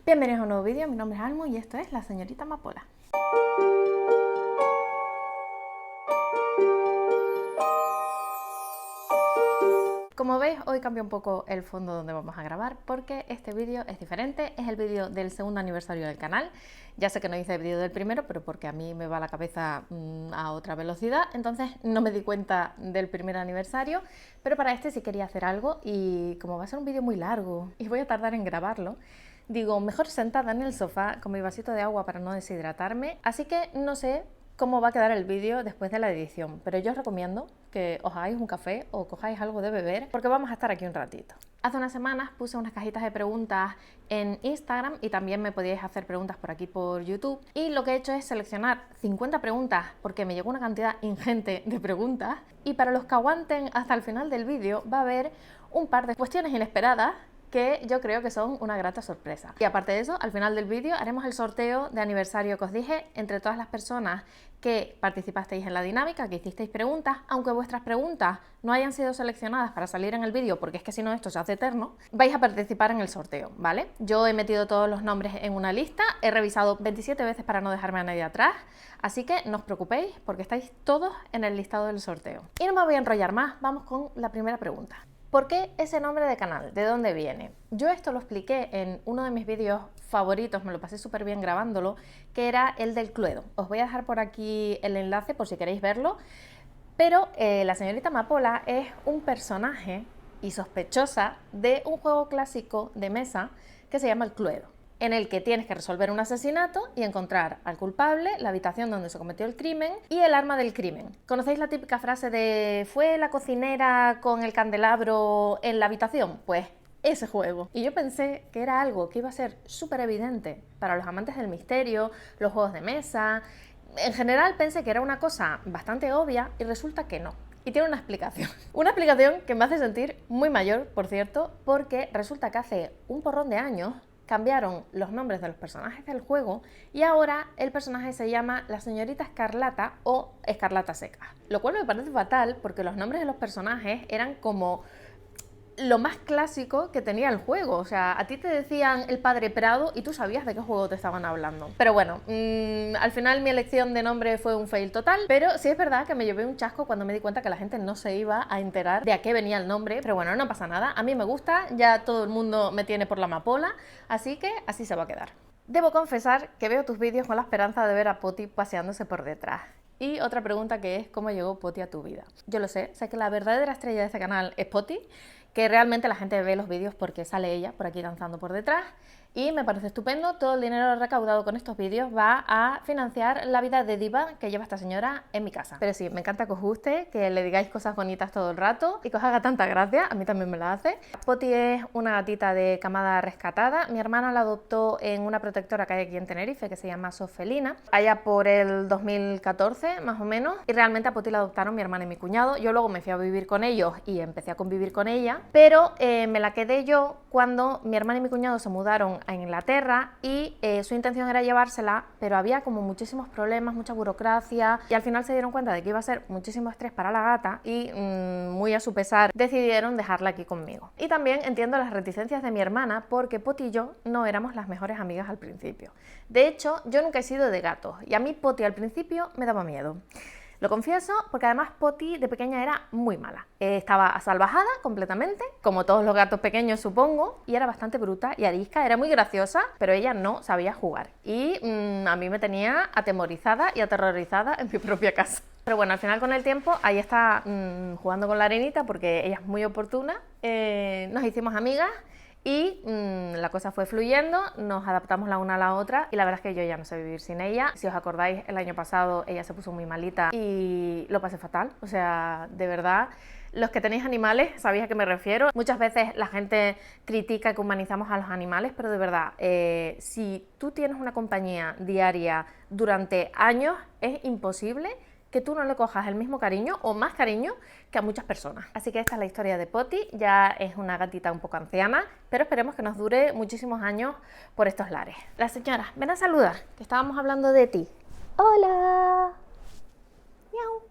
Bienvenidos a un nuevo vídeo, mi nombre es Almo y esto es La Señorita Amapola. Como veis, hoy cambia un poco el fondo donde vamos a grabar porque este vídeo es diferente, es el vídeo del segundo aniversario del canal. Ya sé que no hice el vídeo del primero, pero porque a mí me va la cabeza a otra velocidad, entonces no me di cuenta del primer aniversario, pero para este sí quería hacer algo y como va a ser un vídeo muy largo y voy a tardar en grabarlo, digo, mejor sentada en el sofá con mi vasito de agua para no deshidratarme, así que no sé cómo va a quedar el vídeo después de la edición, pero yo os recomiendo que os hagáis un café o cojáis algo de beber porque vamos a estar aquí un ratito. Hace unas semanas puse unas cajitas de preguntas en Instagram y también me podíais hacer preguntas por aquí por YouTube, y lo que he hecho es seleccionar 50 preguntas porque me llegó una cantidad ingente de preguntas, y para los que aguanten hasta el final del vídeo va a haber un par de cuestiones inesperadas que yo creo que son una grata sorpresa. Y aparte de eso, al final del vídeo haremos el sorteo de aniversario que os dije entre todas las personas que participasteis en la dinámica, que hicisteis preguntas, aunque vuestras preguntas no hayan sido seleccionadas para salir en el vídeo, porque es que si no esto se hace eterno, vais a participar en el sorteo, ¿vale? Yo he metido todos los nombres en una lista, he revisado 27 veces para no dejarme a nadie atrás, así que no os preocupéis porque estáis todos en el listado del sorteo. Y no me voy a enrollar más, vamos con la primera pregunta. ¿Por qué ese nombre de canal? ¿De dónde viene? Yo esto lo expliqué en uno de mis vídeos favoritos, me lo pasé súper bien grabándolo, que era el del Cluedo. Os voy a dejar por aquí el enlace por si queréis verlo, pero la señorita Amapola es un personaje y sospechosa de un juego clásico de mesa que se llama el Cluedo, en el que tienes que resolver un asesinato y encontrar al culpable, la habitación donde se cometió el crimen y el arma del crimen. ¿Conocéis la típica frase de ¿fue la cocinera con el candelabro en la habitación? Pues ese juego. Y yo pensé que era algo que iba a ser súper evidente para los amantes del misterio, los juegos de mesa. En general pensé que era una cosa bastante obvia y resulta que no. Y tiene una explicación. Una explicación que me hace sentir muy mayor, por cierto, porque resulta que hace un porrón de años cambiaron los nombres de los personajes del juego y ahora el personaje se llama la señorita Escarlata o Escarlata Seca. Lo cual me parece fatal porque los nombres de los personajes eran como lo más clásico que tenía el juego. O sea, a ti te decían el Padre Prado y tú sabías de qué juego te estaban hablando. Pero bueno, al final mi elección de nombre fue un fail total, pero sí es verdad que me llevé un chasco cuando me di cuenta que la gente no se iba a enterar de a qué venía el nombre. Pero bueno, no pasa nada, a mí me gusta, ya todo el mundo me tiene por la amapola, así que así se va a quedar. Debo confesar que veo tus vídeos con la esperanza de ver a Poti paseándose por detrás. Y otra pregunta que es, ¿cómo llegó Poti a tu vida? Yo lo sé que la verdadera estrella de este canal es Poti, que realmente la gente ve los vídeos porque sale ella por aquí danzando por detrás, y me parece estupendo. Todo el dinero recaudado con estos vídeos va a financiar la vida de diva que lleva esta señora en mi casa. Pero sí, me encanta que os guste, que le digáis cosas bonitas todo el rato y que os haga tanta gracia, a mí también me la hace. Poti es una gatita de camada rescatada, mi hermana la adoptó en una protectora que hay aquí en Tenerife que se llama Sofelina, allá por el 2014 más o menos, y realmente a Poti la adoptaron mi hermana y mi cuñado. Yo luego me fui a vivir con ellos y empecé a convivir con ella, pero me la quedé yo cuando mi hermana y mi cuñado se mudaron a Inglaterra y su intención era llevársela, pero había como muchísimos problemas, mucha burocracia, y al final se dieron cuenta de que iba a ser muchísimo estrés para la gata y muy a su pesar decidieron dejarla aquí conmigo. Y también entiendo las reticencias de mi hermana porque Poti y yo no éramos las mejores amigas al principio. De hecho, yo nunca he sido de gatos y a mí Poti al principio me daba miedo. Lo confieso porque además Poti de pequeña era muy mala. Estaba asalvajada completamente, como todos los gatos pequeños supongo, y era bastante bruta y arisca, era muy graciosa, pero ella no sabía jugar. Y a mí me tenía atemorizada y aterrorizada en mi propia casa. Pero bueno, al final con el tiempo ahí está jugando con la arenita porque ella es muy oportuna, nos hicimos amigas. Y la cosa fue fluyendo, nos adaptamos la una a la otra y la verdad es que yo ya no sé vivir sin ella. Si os acordáis, el año pasado ella se puso muy malita y lo pasé fatal. O sea, de verdad, los que tenéis animales sabéis a qué me refiero. Muchas veces la gente critica que humanizamos a los animales, pero de verdad, si tú tienes una compañía diaria durante años, es imposible que tú no le cojas el mismo cariño o más cariño que a muchas personas. Así que esta es la historia de Poti, ya es una gatita un poco anciana, pero esperemos que nos dure muchísimos años por estos lares. La señora, ven a saludar, que estábamos hablando de ti. Hola. Miau.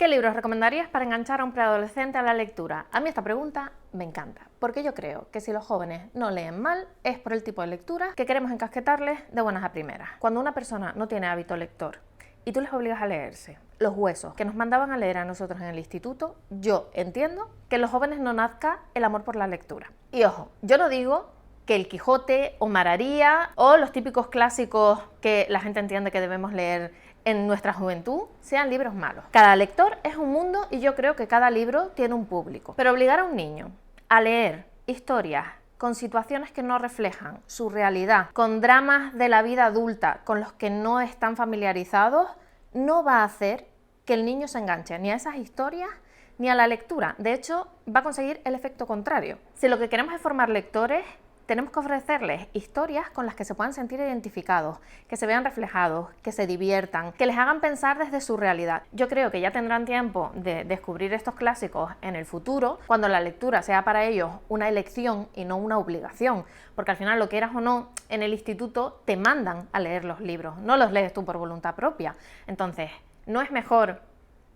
¿Qué libros recomendarías para enganchar a un preadolescente a la lectura? A mí esta pregunta me encanta, porque yo creo que si los jóvenes no leen mal es por el tipo de lectura que queremos encasquetarles de buenas a primeras. Cuando una persona no tiene hábito lector y tú les obligas a leerse Los Huesos, que nos mandaban a leer a nosotros en el instituto, yo entiendo que en los jóvenes no nazca el amor por la lectura. Y ojo, yo no digo que el Quijote o Mararía o los típicos clásicos que la gente entiende que debemos leer en nuestra juventud sean libros malos. Cada lector es un mundo y yo creo que cada libro tiene un público. Pero obligar a un niño a leer historias con situaciones que no reflejan su realidad, con dramas de la vida adulta con los que no están familiarizados, no va a hacer que el niño se enganche ni a esas historias ni a la lectura. De hecho, va a conseguir el efecto contrario. Si lo que queremos es formar lectores, tenemos que ofrecerles historias con las que se puedan sentir identificados, que se vean reflejados, que se diviertan, que les hagan pensar desde su realidad. Yo creo que ya tendrán tiempo de descubrir estos clásicos en el futuro, cuando la lectura sea para ellos una elección y no una obligación, porque al final, lo quieras o no, en el instituto te mandan a leer los libros, no los lees tú por voluntad propia. Entonces, ¿no es mejor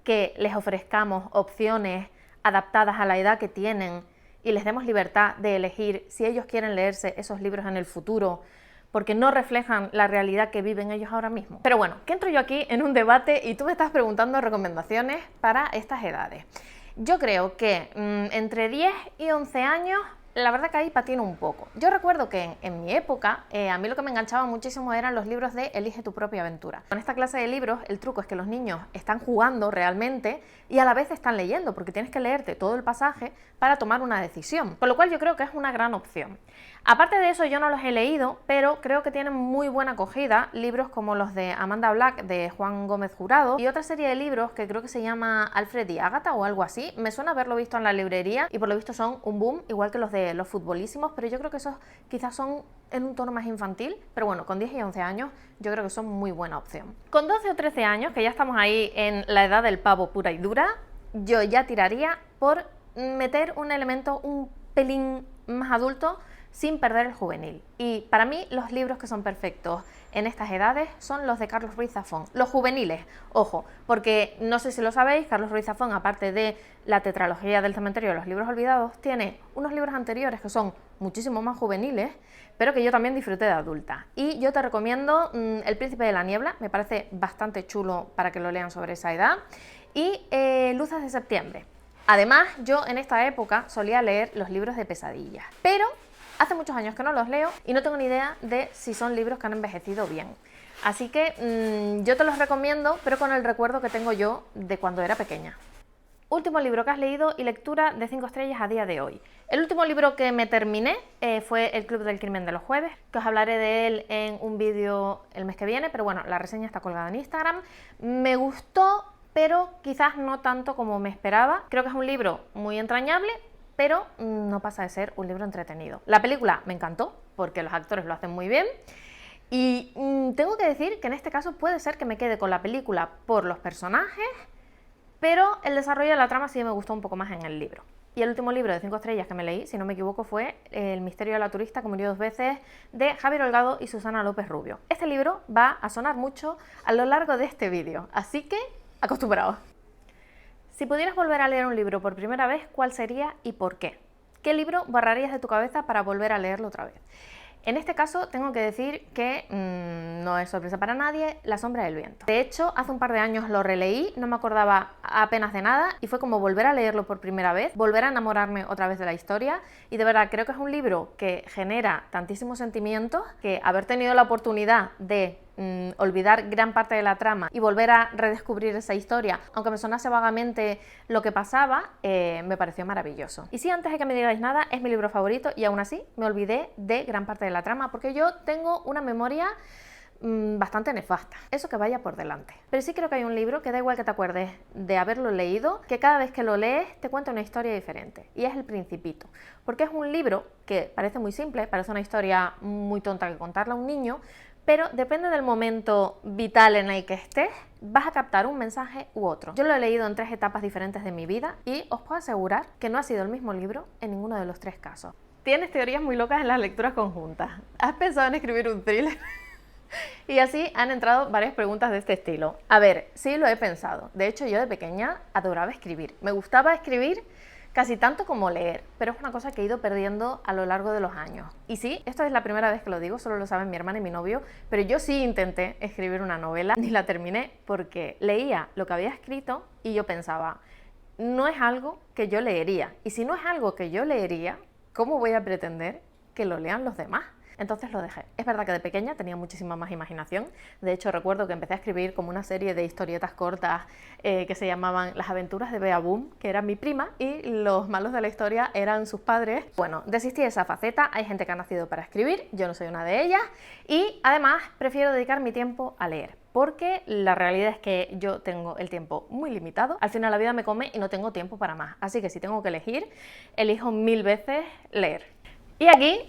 que les ofrezcamos opciones adaptadas a la edad que tienen y les demos libertad de elegir si ellos quieren leerse esos libros en el futuro, porque no reflejan la realidad que viven ellos ahora mismo? Pero bueno, que entro yo aquí en un debate y tú me estás preguntando recomendaciones para estas edades. Yo creo que entre 10 y 11 años, la verdad que ahí patino un poco. Yo recuerdo que en mi época, a mí lo que me enganchaba muchísimo eran los libros de Elige tu propia aventura. Con esta clase de libros, el truco es que los niños están jugando realmente y a la vez están leyendo, porque tienes que leerte todo el pasaje para tomar una decisión, con lo cual yo creo que es una gran opción. Aparte de eso, yo no los he leído, pero creo que tienen muy buena acogida libros como los de Amanda Black, de Juan Gómez Jurado, y otra serie de libros que creo que se llama Alfred y Ágata o algo así. Me suena haberlo visto en la librería y por lo visto son un boom, igual que los de Los Futbolísimos, pero yo creo que esos quizás son en un tono más infantil, pero bueno, con 10 y 11 años yo creo que son muy buena opción. Con 12 o 13 años, que ya estamos ahí en la edad del pavo pura y dura, yo ya tiraría por meter un elemento un pelín más adulto sin perder el juvenil. Y para mí los libros que son perfectos en estas edades son los de Carlos Ruiz Zafón, los juveniles, ojo, porque no sé si lo sabéis, Carlos Ruiz Zafón, aparte de la tetralogía del cementerio de los libros olvidados, tiene unos libros anteriores que son muchísimo más juveniles, pero que yo también disfruté de adulta. Y yo te recomiendo El Príncipe de la Niebla, me parece bastante chulo para que lo lean sobre esa edad, y Luces de Septiembre. Además, yo en esta época solía leer los libros de pesadillas, pero hace muchos años que no los leo y no tengo ni idea de si son libros que han envejecido bien. Así que yo te los recomiendo, pero con el recuerdo que tengo yo de cuando era pequeña. Último libro que has leído y lectura de 5 estrellas a día de hoy. El último libro que me terminé fue El Club del Crimen de los Jueves, que os hablaré de él en un vídeo el mes que viene, pero bueno, la reseña está colgada en Instagram. Me gustó, pero quizás no tanto como me esperaba. Creo que es un libro muy entrañable, pero no pasa de ser un libro entretenido. La película me encantó, porque los actores lo hacen muy bien, y tengo que decir que en este caso puede ser que me quede con la película por los personajes, pero el desarrollo de la trama sí me gustó un poco más en el libro. Y el último libro de 5 estrellas que me leí, si no me equivoco, fue El misterio de la turista que murió 2 veces, de Javier Holgado y Susana López Rubio. Este libro va a sonar mucho a lo largo de este vídeo, así que acostumbraos. Si pudieras volver a leer un libro por primera vez, ¿cuál sería y por qué? ¿Qué libro borrarías de tu cabeza para volver a leerlo otra vez? En este caso tengo que decir que no es sorpresa para nadie, La sombra del viento. De hecho, hace un par de años lo releí, no me acordaba apenas de nada y fue como volver a leerlo por primera vez, volver a enamorarme otra vez de la historia, y de verdad creo que es un libro que genera tantísimos sentimientos que haber tenido la oportunidad de olvidar gran parte de la trama y volver a redescubrir esa historia, aunque me sonase vagamente lo que pasaba, me pareció maravilloso. Y sí, antes de que me digáis nada, es mi libro favorito y aún así me olvidé de gran parte de la trama porque yo tengo una memoria bastante nefasta, eso que vaya por delante. Pero sí creo que hay un libro que da igual que te acuerdes de haberlo leído, que cada vez que lo lees te cuenta una historia diferente, y es El Principito, porque es un libro que parece muy simple, parece una historia muy tonta que contarle a un niño, pero depende del momento vital en el que estés, vas a captar un mensaje u otro. Yo lo he leído en 3 etapas diferentes de mi vida y os puedo asegurar que no ha sido el mismo libro en ninguno de los 3 casos. Tienes teorías muy locas en las lecturas conjuntas. ¿Has pensado en escribir un thriller? Y así han entrado varias preguntas de este estilo. A ver, sí lo he pensado. De hecho, yo de pequeña adoraba escribir. Me gustaba escribir casi tanto como leer, pero es una cosa que he ido perdiendo a lo largo de los años. Y sí, esta es la primera vez que lo digo, solo lo saben mi hermana y mi novio, pero yo sí intenté escribir una novela, ni la terminé porque leía lo que había escrito y yo pensaba, no es algo que yo leería. Y si no es algo que yo leería, ¿cómo voy a pretender que lo lean los demás? Entonces lo dejé. Es verdad que de pequeña tenía muchísima más imaginación. De hecho, recuerdo que empecé a escribir como una serie de historietas cortas que se llamaban Las aventuras de Bea Boom, que era mi prima, y los malos de la historia eran sus padres. Bueno, desistí de esa faceta. Hay gente que ha nacido para escribir, yo no soy una de ellas. Y además prefiero dedicar mi tiempo a leer, porque la realidad es que yo tengo el tiempo muy limitado. Al final la vida me come y no tengo tiempo para más. Así que si tengo que elegir, elijo 1000 veces leer. Y aquí...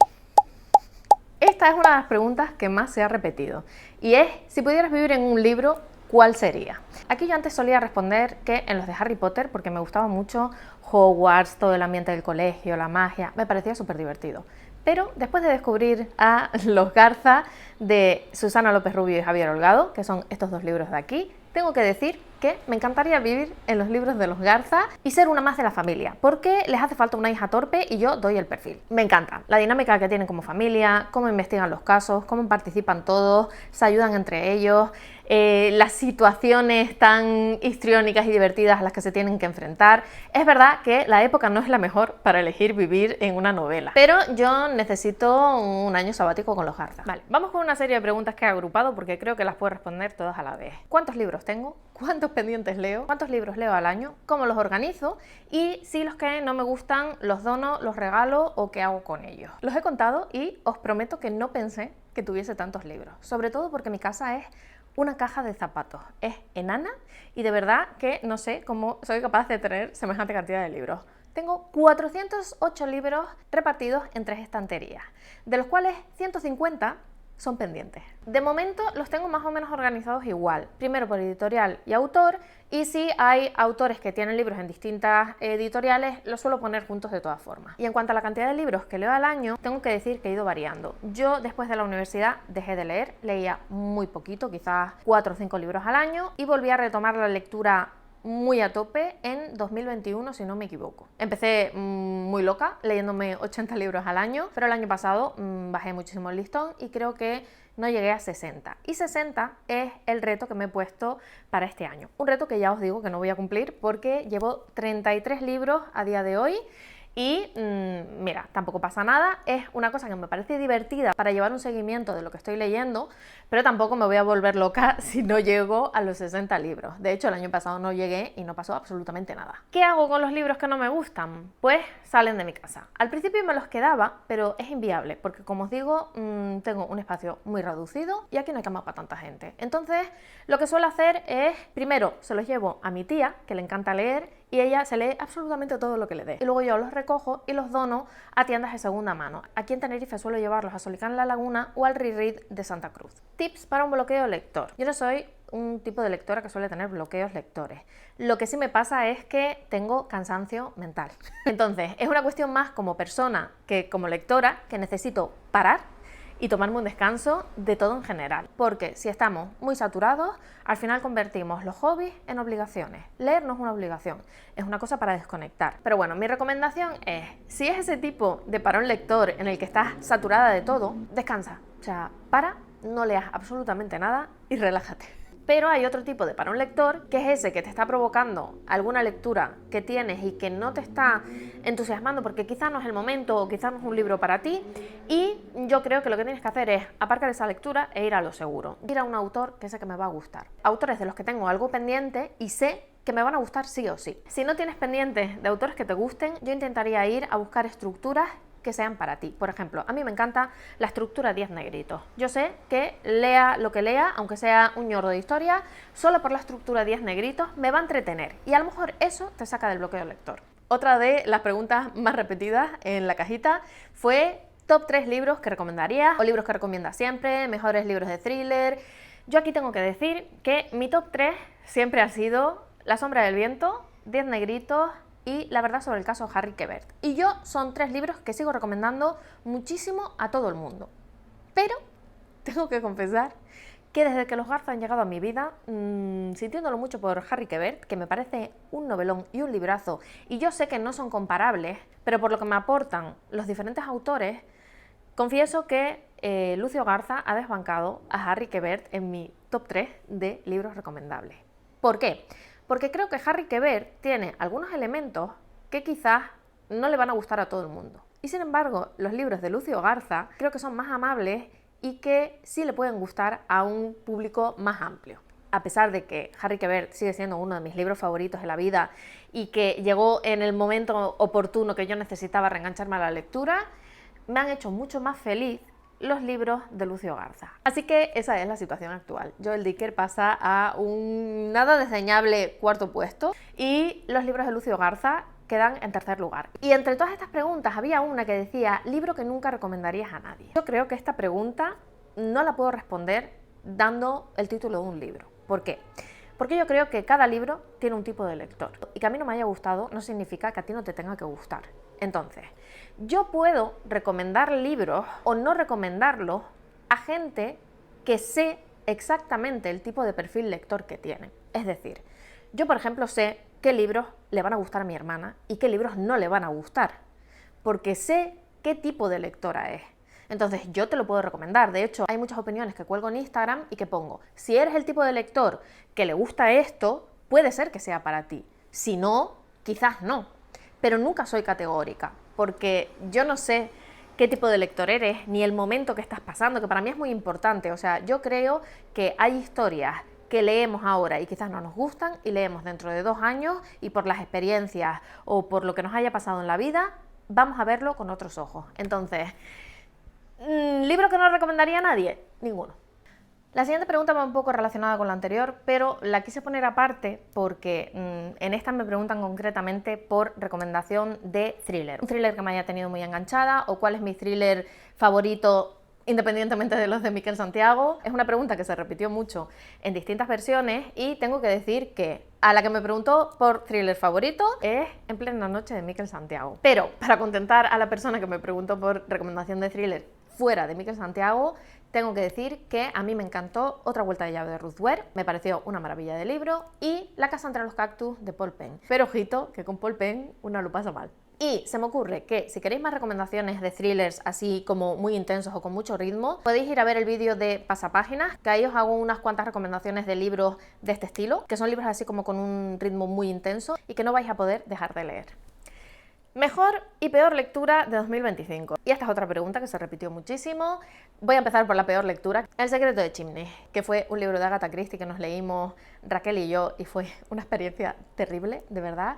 esta es una de las preguntas que más se ha repetido y es, si pudieras vivir en un libro, ¿cuál sería? Aquí yo antes solía responder que en los de Harry Potter, porque me gustaba mucho Hogwarts, todo el ambiente del colegio, la magia, me parecía súper divertido. Pero después de descubrir a Los Garza de Susana López Rubio y Javier Holgado, que son estos dos libros de aquí, tengo que decir que me encantaría vivir en los libros de Los Garza y ser una más de la familia, porque les hace falta una hija torpe y yo doy el perfil. Me encanta la dinámica que tienen como familia, cómo investigan los casos, cómo participan todos, se ayudan entre ellos, las situaciones tan histriónicas y divertidas a las que se tienen que enfrentar. Es verdad que la época no es la mejor para elegir vivir en una novela, pero yo necesito un año sabático con Los Garza. Vale, vamos con una serie de preguntas que he agrupado porque creo que las puedo responder todas a la vez. ¿Cuántos libros tengo? ¿Cuántos pendientes leo? ¿Cuántos libros leo al año? ¿Cómo los organizo? Y si los que no me gustan los dono, los regalo o qué hago con ellos. Los he contado y os prometo que no pensé que tuviese tantos libros, sobre todo porque mi casa es una caja de zapatos, es enana y de verdad que no sé cómo soy capaz de tener semejante cantidad de libros. Tengo 408 libros repartidos en 3 estanterías, de los cuales 150 son pendientes. De momento los tengo más o menos organizados igual, primero por editorial y autor, y si hay autores que tienen libros en distintas editoriales, los suelo poner juntos de todas formas. Y en cuanto a la cantidad de libros que leo al año, tengo que decir que he ido variando. Yo después de la universidad dejé de leer, leía muy poquito, quizás 4 o 5 libros al año, y volví a retomar la lectura muy a tope en 2021, si no me equivoco. Empecé muy loca, leyéndome 80 libros al año, pero el año pasado bajé muchísimo el listón y creo que no llegué a 60. Y 60 es el reto que me he puesto para este año. Un reto que ya os digo que no voy a cumplir porque llevo 33 libros a día de hoy. Y mira, tampoco pasa nada, es una cosa que me parece divertida para llevar un seguimiento de lo que estoy leyendo, pero tampoco me voy a volver loca si no llego a los 60 libros. De hecho, el año pasado no llegué y no pasó absolutamente nada. ¿Qué hago con los libros que no me gustan? Pues salen de mi casa. Al principio me los quedaba, pero es inviable, porque como os digo, tengo un espacio muy reducido y aquí no hay cama para tanta gente. Entonces, lo que suelo hacer es, primero, se los llevo a mi tía, que le encanta leer, y ella se lee absolutamente todo lo que le dé. Y luego yo los recojo y los dono a tiendas de segunda mano. Aquí en Tenerife suelo llevarlos a Solicán La Laguna o al Reread de Santa Cruz. Tips para un bloqueo lector. Yo no soy un tipo de lectora que suele tener bloqueos lectores. Lo que sí me pasa es que tengo cansancio mental. Entonces, es una cuestión más como persona que como lectora, que necesito parar y tomarme un descanso de todo en general, porque si estamos muy saturados, al final convertimos los hobbies en obligaciones. Leer no es una obligación, es una cosa para desconectar. Pero bueno, mi recomendación es, si es ese tipo de parón lector en el que estás saturada de todo, descansa, o sea, para, no leas absolutamente nada y relájate. Pero hay otro tipo de parón lector, que es ese que te está provocando alguna lectura que tienes y que no te está entusiasmando porque quizás no es el momento o quizás no es un libro para ti, y yo creo que lo que tienes que hacer es aparcar esa lectura e ir a lo seguro. Ir a un autor que sé que me va a gustar. Autores de los que tengo algo pendiente y sé que me van a gustar sí o sí. Si no tienes pendientes de autores que te gusten, yo intentaría ir a buscar estructuras que sean para ti. Por ejemplo, a mí me encanta la estructura 10 negritos. Yo sé que lea lo que lea, aunque sea un ñordo de historia, solo por la estructura 10 negritos me va a entretener y a lo mejor eso te saca del bloqueo lector. Otra de las preguntas más repetidas en la cajita fue top 3 libros que recomendarías o libros que recomiendas siempre, mejores libros de thriller. Yo aquí tengo que decir que mi top 3 siempre ha sido La sombra del viento, 10 negritos y La verdad sobre el caso Harry Quebert. Y yo son 3 libros que sigo recomendando muchísimo a todo el mundo. Pero tengo que confesar que desde que los Garza han llegado a mi vida, sintiéndolo mucho por Harry Quebert, que me parece un novelón y un librazo, y yo sé que no son comparables, pero por lo que me aportan los diferentes autores, confieso que Lucio Garza ha desbancado a Harry Quebert en mi top 3 de libros recomendables. ¿Por qué? Porque creo que Harry Quebert tiene algunos elementos que quizás no le van a gustar a todo el mundo. Y sin embargo, los libros de Lucio Garza creo que son más amables y que sí le pueden gustar a un público más amplio. A pesar de que Harry Quebert sigue siendo uno de mis libros favoritos de la vida y que llegó en el momento oportuno que yo necesitaba reengancharme a la lectura, me han hecho mucho más feliz los libros de Lucio Garza. Así que esa es la situación actual. Joel Dicker pasa a un nada desdeñable cuarto puesto y los libros de Lucio Garza quedan en tercer lugar. Y entre todas estas preguntas había una que decía, libro que nunca recomendarías a nadie. Yo creo que esta pregunta no la puedo responder dando el título de un libro. ¿Por qué? Porque yo creo que cada libro tiene un tipo de lector. Y que a mí no me haya gustado no significa que a ti no te tenga que gustar. Entonces, yo puedo recomendar libros o no recomendarlos a gente que sé exactamente el tipo de perfil lector que tienen. Es decir, yo por ejemplo sé qué libros le van a gustar a mi hermana y qué libros no le van a gustar, porque sé qué tipo de lectora es. Entonces yo te lo puedo recomendar. De hecho, hay muchas opiniones que cuelgo en Instagram y que pongo, si eres el tipo de lector que le gusta esto, puede ser que sea para ti. Si no, quizás no. Pero nunca soy categórica, porque yo no sé qué tipo de lector eres, ni el momento que estás pasando, que para mí es muy importante. O sea, yo creo que hay historias que leemos ahora y quizás no nos gustan y leemos dentro de 2 años y por las experiencias o por lo que nos haya pasado en la vida, vamos a verlo con otros ojos. Entonces, ¿libro que no recomendaría a nadie? Ninguno. La siguiente pregunta va un poco relacionada con la anterior, pero la quise poner aparte porque en esta me preguntan concretamente por recomendación de thriller. Un thriller que me haya tenido muy enganchada o cuál es mi thriller favorito independientemente de los de Miquel Santiago. Es una pregunta que se repitió mucho en distintas versiones y tengo que decir que a la que me preguntó por thriller favorito es En plena noche de Miquel Santiago. Pero para contentar a la persona que me preguntó por recomendación de thriller fuera de Miquel Santiago, tengo que decir que a mí me encantó Otra vuelta de llave de Ruth Ware, me pareció una maravilla de libro, y La casa entre los cactus de Paul Penn. Pero ojito, que con Paul Penn una lo pasa mal. Y se me ocurre que si queréis más recomendaciones de thrillers así como muy intensos o con mucho ritmo, podéis ir a ver el vídeo de Pasapáginas, que ahí os hago unas cuantas recomendaciones de libros de este estilo, que son libros así como con un ritmo muy intenso y que no vais a poder dejar de leer. Mejor y peor lectura de 2025. Y esta es otra pregunta que se repitió muchísimo. Voy a empezar por la peor lectura. El secreto de Chimney, que fue un libro de Agatha Christie que nos leímos Raquel y yo y fue una experiencia terrible, de verdad.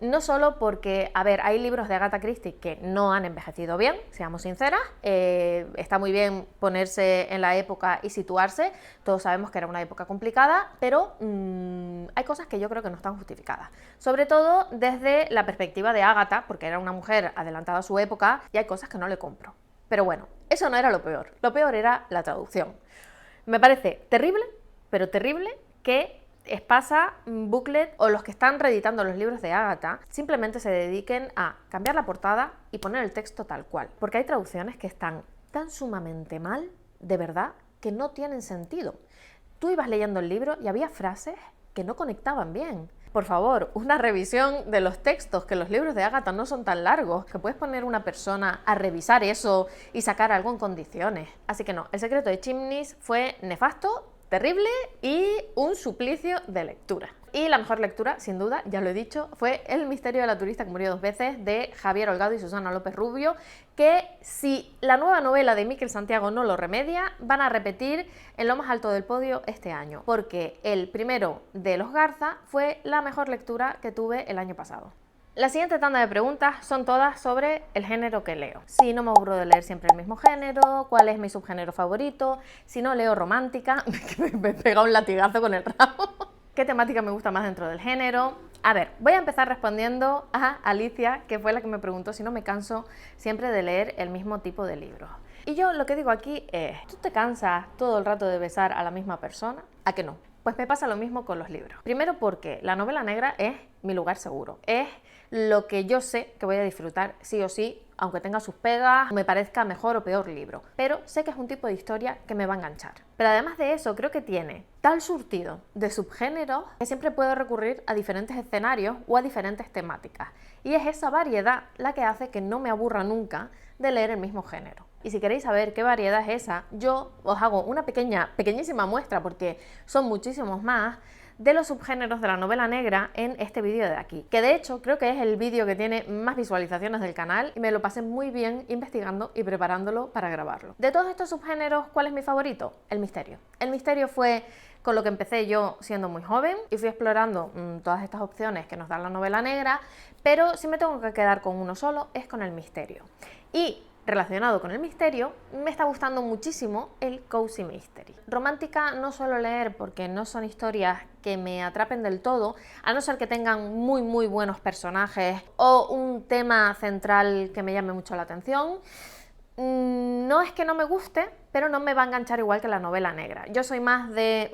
No solo porque, a ver, hay libros de Agatha Christie que no han envejecido bien, seamos sinceras, está muy bien ponerse en la época y situarse, todos sabemos que era una época complicada, pero hay cosas que yo creo que no están justificadas, sobre todo desde la perspectiva de Agatha, porque era una mujer adelantada a su época y hay cosas que no le compro. Pero bueno, eso no era lo peor era la traducción. Me parece terrible, pero terrible que Espasa, Booklet o los que están reeditando los libros de Agatha simplemente se dediquen a cambiar la portada y poner el texto tal cual, porque hay traducciones que están tan sumamente mal, de verdad, que no tienen sentido. Tú ibas leyendo el libro y había frases que no conectaban bien. Por favor, una revisión de los textos, que los libros de Agatha no son tan largos, que puedes poner una persona a revisar eso y sacar algo en condiciones. Así que no, El secreto de Chimney fue nefasto, terrible y un suplicio de lectura. Y la mejor lectura, sin duda, ya lo he dicho, fue El misterio de la turista que murió 2 veces de Javier Holgado y Susana López Rubio, que si la nueva novela de Miquel Santiago no lo remedia, van a repetir en lo más alto del podio este año, porque el primero de los Garza fue la mejor lectura que tuve el año pasado. La siguiente tanda de preguntas son todas sobre el género que leo. Si no me aburro de leer siempre el mismo género, cuál es mi subgénero favorito, si no leo romántica, me pega un latigazo con el rabo, qué temática me gusta más dentro del género. A ver, voy a empezar respondiendo a Alicia, que fue la que me preguntó si no me canso siempre de leer el mismo tipo de libros. Y yo lo que digo aquí es, ¿tú te cansas todo el rato de besar a la misma persona? ¿A que no? Pues me pasa lo mismo con los libros. Primero porque la novela negra es mi lugar seguro, es lo que yo sé que voy a disfrutar sí o sí, aunque tenga sus pegas, me parezca mejor o peor libro. Pero sé que es un tipo de historia que me va a enganchar. Pero además de eso, creo que tiene tal surtido de subgéneros que siempre puedo recurrir a diferentes escenarios o a diferentes temáticas. Y es esa variedad la que hace que no me aburra nunca de leer el mismo género. Y si queréis saber qué variedad es esa, yo os hago una pequeñísima muestra, porque son muchísimos más, de los subgéneros de la novela negra en este vídeo de aquí, que de hecho creo que es el vídeo que tiene más visualizaciones del canal y me lo pasé muy bien investigando y preparándolo para grabarlo. De todos estos subgéneros, ¿cuál es mi favorito? El misterio. El misterio fue con lo que empecé yo siendo muy joven y fui explorando todas estas opciones que nos da la novela negra, pero si me tengo que quedar con uno solo es con el misterio. Y relacionado con el misterio, me está gustando muchísimo el cozy mystery. Romántica no suelo leer porque no son historias que me atrapen del todo, a no ser que tengan muy buenos personajes o un tema central que me llame mucho la atención. No es que no me guste, pero no me va a enganchar igual que la novela negra. Yo soy más de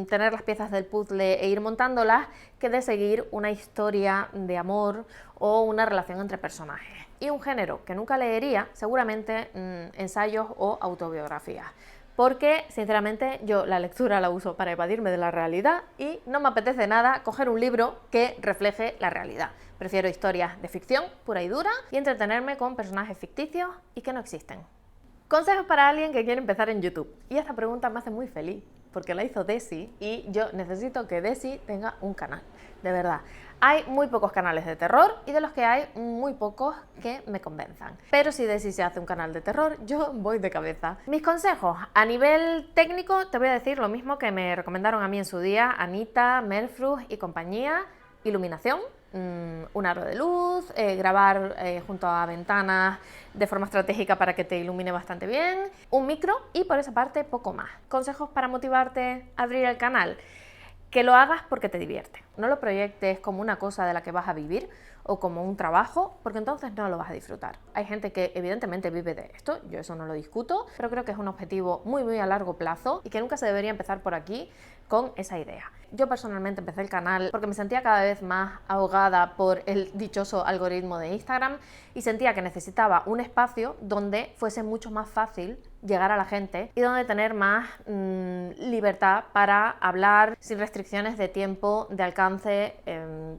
tener las piezas del puzzle e ir montándolas que de seguir una historia de amor o una relación entre personajes. Y un género que nunca leería, seguramente ensayos o autobiografías. Porque, sinceramente, yo la lectura la uso para evadirme de la realidad y no me apetece nada coger un libro que refleje la realidad. Prefiero historias de ficción pura y dura y entretenerme con personajes ficticios y que no existen. Consejos para alguien que quiere empezar en YouTube. Y esta pregunta me hace muy feliz, porque la hizo Desi y yo necesito que Desi tenga un canal, de verdad. Hay muy pocos canales de terror y de los que hay muy pocos que me convenzan. Pero si Desi se hace un canal de terror, yo voy de cabeza. Mis consejos, a nivel técnico te voy a decir lo mismo que me recomendaron a mí en su día Anita, Merfruz y compañía. Iluminación, un aro de luz, grabar junto a ventanas de forma estratégica para que te ilumine bastante bien, un micro y por esa parte poco más. Consejos para motivarte a abrir el canal. Que lo hagas porque te divierte. No lo proyectes como una cosa de la que vas a vivir o como un trabajo, porque entonces no lo vas a disfrutar. Hay gente que evidentemente vive de esto, yo eso no lo discuto, pero creo que es un objetivo muy a largo plazo y que nunca se debería empezar por aquí con esa idea. Yo personalmente empecé el canal porque me sentía cada vez más ahogada por el dichoso algoritmo de Instagram y sentía que necesitaba un espacio donde fuese mucho más fácil llegar a la gente y donde tener más libertad para hablar sin restricciones de tiempo, de alcance,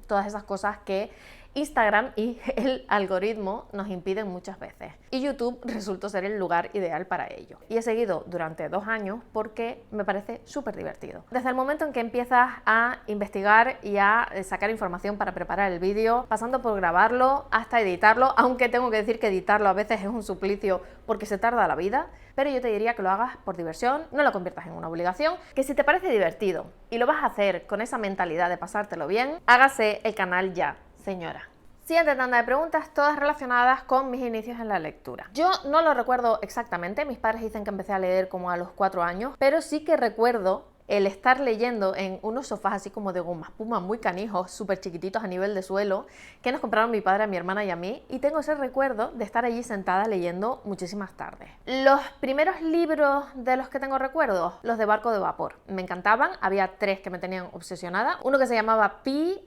todas esas cosas que Instagram y el algoritmo nos impiden muchas veces. Y YouTube resultó ser el lugar ideal para ello. Y he seguido durante 2 años porque me parece súper divertido. Desde el momento en que empiezas a investigar y a sacar información para preparar el vídeo, pasando por grabarlo hasta editarlo, aunque tengo que decir que editarlo a veces es un suplicio porque se tarda la vida, pero yo te diría que lo hagas por diversión, no lo conviertas en una obligación, que si te parece divertido y lo vas a hacer con esa mentalidad de pasártelo bien, hágase el canal ya, señora. Siguiente tanda de preguntas, todas relacionadas con mis inicios en la lectura. Yo no lo recuerdo exactamente, mis padres dicen que empecé a leer como a los 4 años, pero sí que recuerdo el estar leyendo en unos sofás así como de goma espuma muy canijos, súper chiquititos a nivel de suelo, que nos compraron mi padre, a mi hermana y a mí, y tengo ese recuerdo de estar allí sentada leyendo muchísimas tardes. Los primeros libros de los que tengo recuerdos, los de Barco de Vapor, me encantaban, había 3 que me tenían obsesionada, uno que se llamaba Pi,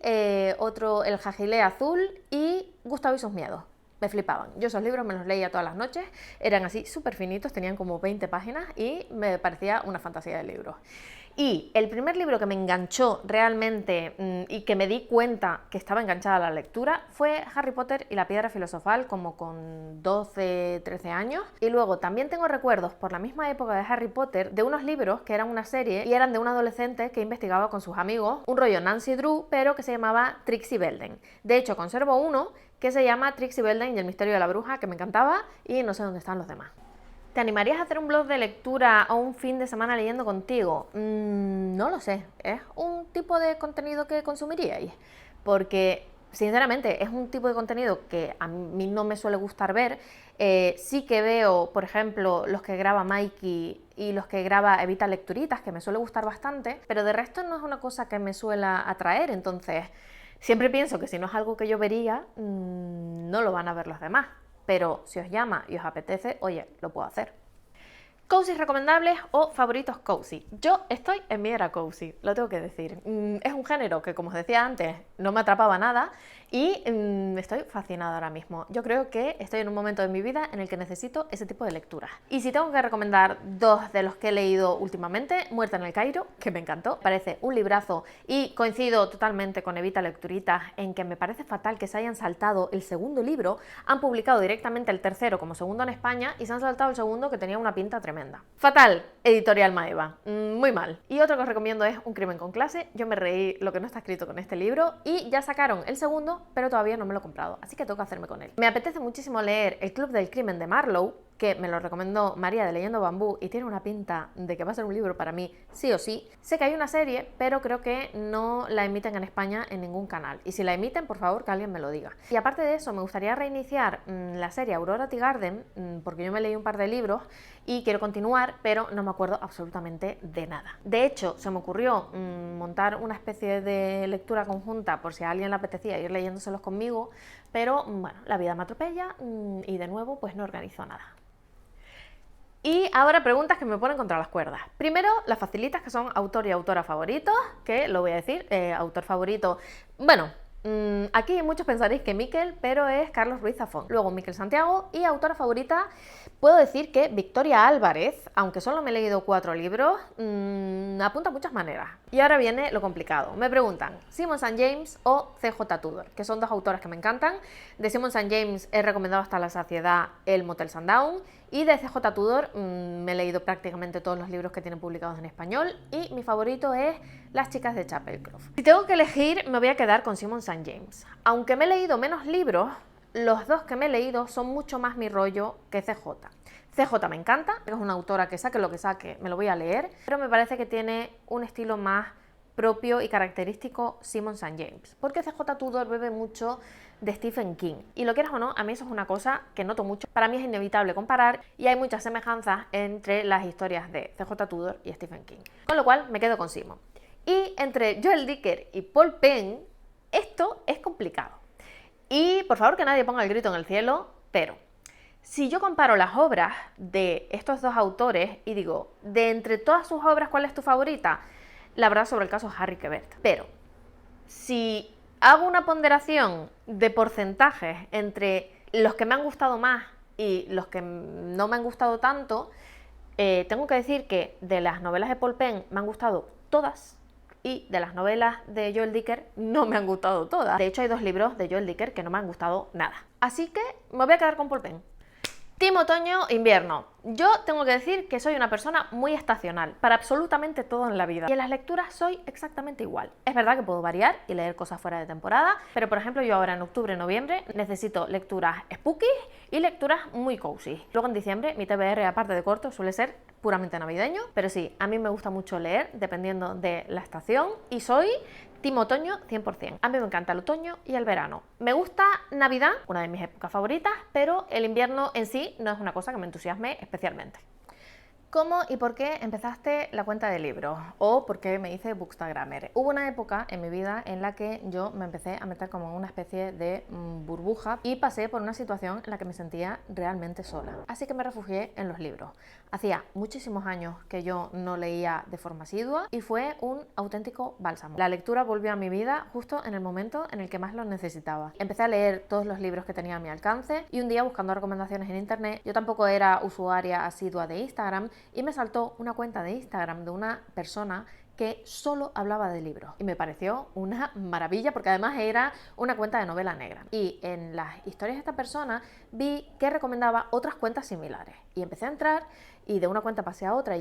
otro El Jagilé Azul y Gustavo y sus miedos. Me flipaban. Yo esos libros me los leía todas las noches, eran así súper finitos, tenían como 20 páginas y me parecía una fantasía de libros. Y el primer libro que me enganchó realmente y que me di cuenta que estaba enganchada a la lectura fue Harry Potter y la Piedra Filosofal, como con 12, 13 años. Y luego también tengo recuerdos por la misma época de Harry Potter de unos libros que eran una serie y eran de un adolescente que investigaba con sus amigos, un rollo Nancy Drew, pero que se llamaba Trixie Belden. De hecho, conservo uno que se llama Trixie Belden y el misterio de la bruja, que me encantaba, y no sé dónde están los demás. ¿Te animarías a hacer un blog de lectura o un fin de semana leyendo contigo? No lo sé, es un tipo de contenido que consumiríais, porque sinceramente es un tipo de contenido que a mí no me suele gustar ver. Sí que veo, por ejemplo, los que graba Mikey y los que graba Evita Lecturitas, que me suele gustar bastante, pero de resto no es una cosa que me suela atraer, entonces siempre pienso que si no es algo que yo vería, no lo van a ver los demás. Pero si os llama y os apetece, oye, lo puedo hacer. Cozy recomendables o favoritos cozy. Yo estoy en mi era cozy, lo tengo que decir. Es un género que, como os decía antes, no me atrapaba nada y estoy fascinada ahora mismo. Yo creo que estoy en un momento de mi vida en el que necesito ese tipo de lecturas. Y si tengo que recomendar dos de los que he leído últimamente, Muerta en el Cairo, que me encantó, parece un librazo y coincido totalmente con Evita Lecturitas en que me parece fatal que se hayan saltado el segundo libro, han publicado directamente el tercero como segundo en España y se han saltado el segundo que tenía una pinta tremenda. Fatal, Editorial Maeva, muy mal. Y otro que os recomiendo es Un crimen con clase. Yo me reí lo que no está escrito con este libro y ya sacaron el segundo, pero todavía no me lo he comprado, así que tengo que hacerme con él. Me apetece muchísimo leer El Club del Crimen de Marlowe, que me lo recomendó María de Leyendo Bambú y tiene una pinta de que va a ser un libro para mí sí o sí. Sé que hay una serie, pero creo que no la emiten en España en ningún canal. Y si la emiten, por favor, que alguien me lo diga. Y aparte de eso, me gustaría reiniciar la serie Aurora Tea Garden, porque yo me leí un par de libros y quiero continuar, pero no me acuerdo absolutamente de nada. De hecho, se me ocurrió montar una especie de lectura conjunta por si a alguien le apetecía ir leyéndoselos conmigo, pero bueno, la vida me atropella y de nuevo pues no organizo nada. Y ahora preguntas que me ponen contra las cuerdas. Primero, las facilitas, que son autor y autora favoritos, que lo voy a decir, autor favorito, bueno, aquí muchos pensaréis que Miquel, pero es Carlos Ruiz Zafón. Luego Miquel Santiago y autora favorita, puedo decir que Victoria Álvarez, aunque solo me he leído 4 libros, apunta a muchas maneras. Y ahora viene lo complicado. Me preguntan, Simon St. James o CJ Tudor, que son dos autoras que me encantan. De Simon St. James he recomendado hasta la saciedad El Motel Sundown, y de CJ Tudor me he leído prácticamente todos los libros que tienen publicados en español y mi favorito es Las chicas de Chapelcroft. Si tengo que elegir, me voy a quedar con Simon St. James. Aunque me he leído menos libros, los dos que me he leído son mucho más mi rollo que CJ. CJ me encanta, es una autora que saque lo que saque, me lo voy a leer, pero me parece que tiene un estilo más propio y característico Simon St. James, porque CJ Tudor bebe mucho de Stephen King, y lo quieras o no, a mí eso es una cosa que noto mucho. Para mí es inevitable comparar y hay muchas semejanzas entre las historias de CJ Tudor y Stephen King, con lo cual me quedo con Simon. Y entre Joel Dicker y Paul Penn, esto es complicado. Y por favor que nadie ponga el grito en el cielo, pero si yo comparo las obras de estos dos autores y digo, de entre todas sus obras, ¿cuál es tu favorita? La verdad sobre el caso es Harry Quebert. Pero si hago una ponderación de porcentajes entre los que me han gustado más y los que no me han gustado tanto, tengo que decir que de las novelas de Paul Penn me han gustado todas y de las novelas de Joel Dicker no me han gustado todas. De hecho, hay 2 libros de Joel Dicker que no me han gustado nada. Así que me voy a quedar con Paul Penn. Team otoño-invierno. Yo tengo que decir que soy una persona muy estacional para absolutamente todo en la vida. Y en las lecturas soy exactamente igual. Es verdad que puedo variar y leer cosas fuera de temporada, pero por ejemplo yo ahora en octubre-noviembre necesito lecturas spooky y lecturas muy cozy. Luego en diciembre mi TBR, aparte de corto, suele ser puramente navideño, pero sí, a mí me gusta mucho leer dependiendo de la estación y soy team otoño 100%. A mí me encanta el otoño y el verano. Me gusta Navidad, una de mis épocas favoritas, pero el invierno en sí no es una cosa que me entusiasme especialmente. ¿Cómo y por qué empezaste la cuenta de libros? ¿O por qué me hice Bookstagrammer? Hubo una época en mi vida en la que yo me empecé a meter como en una especie de burbuja y pasé por una situación en la que me sentía realmente sola. Así que me refugié en los libros. Hacía muchísimos años que yo no leía de forma asidua y fue un auténtico bálsamo. La lectura volvió a mi vida justo en el momento en el que más lo necesitaba. Empecé a leer todos los libros que tenía a mi alcance y un día, buscando recomendaciones en internet, yo tampoco era usuaria asidua de Instagram y me saltó una cuenta de Instagram de una persona que solo hablaba de libros y me pareció una maravilla porque además era una cuenta de novela negra, y en las historias de esta persona vi que recomendaba otras cuentas similares y empecé a entrar y de una cuenta pasé a otra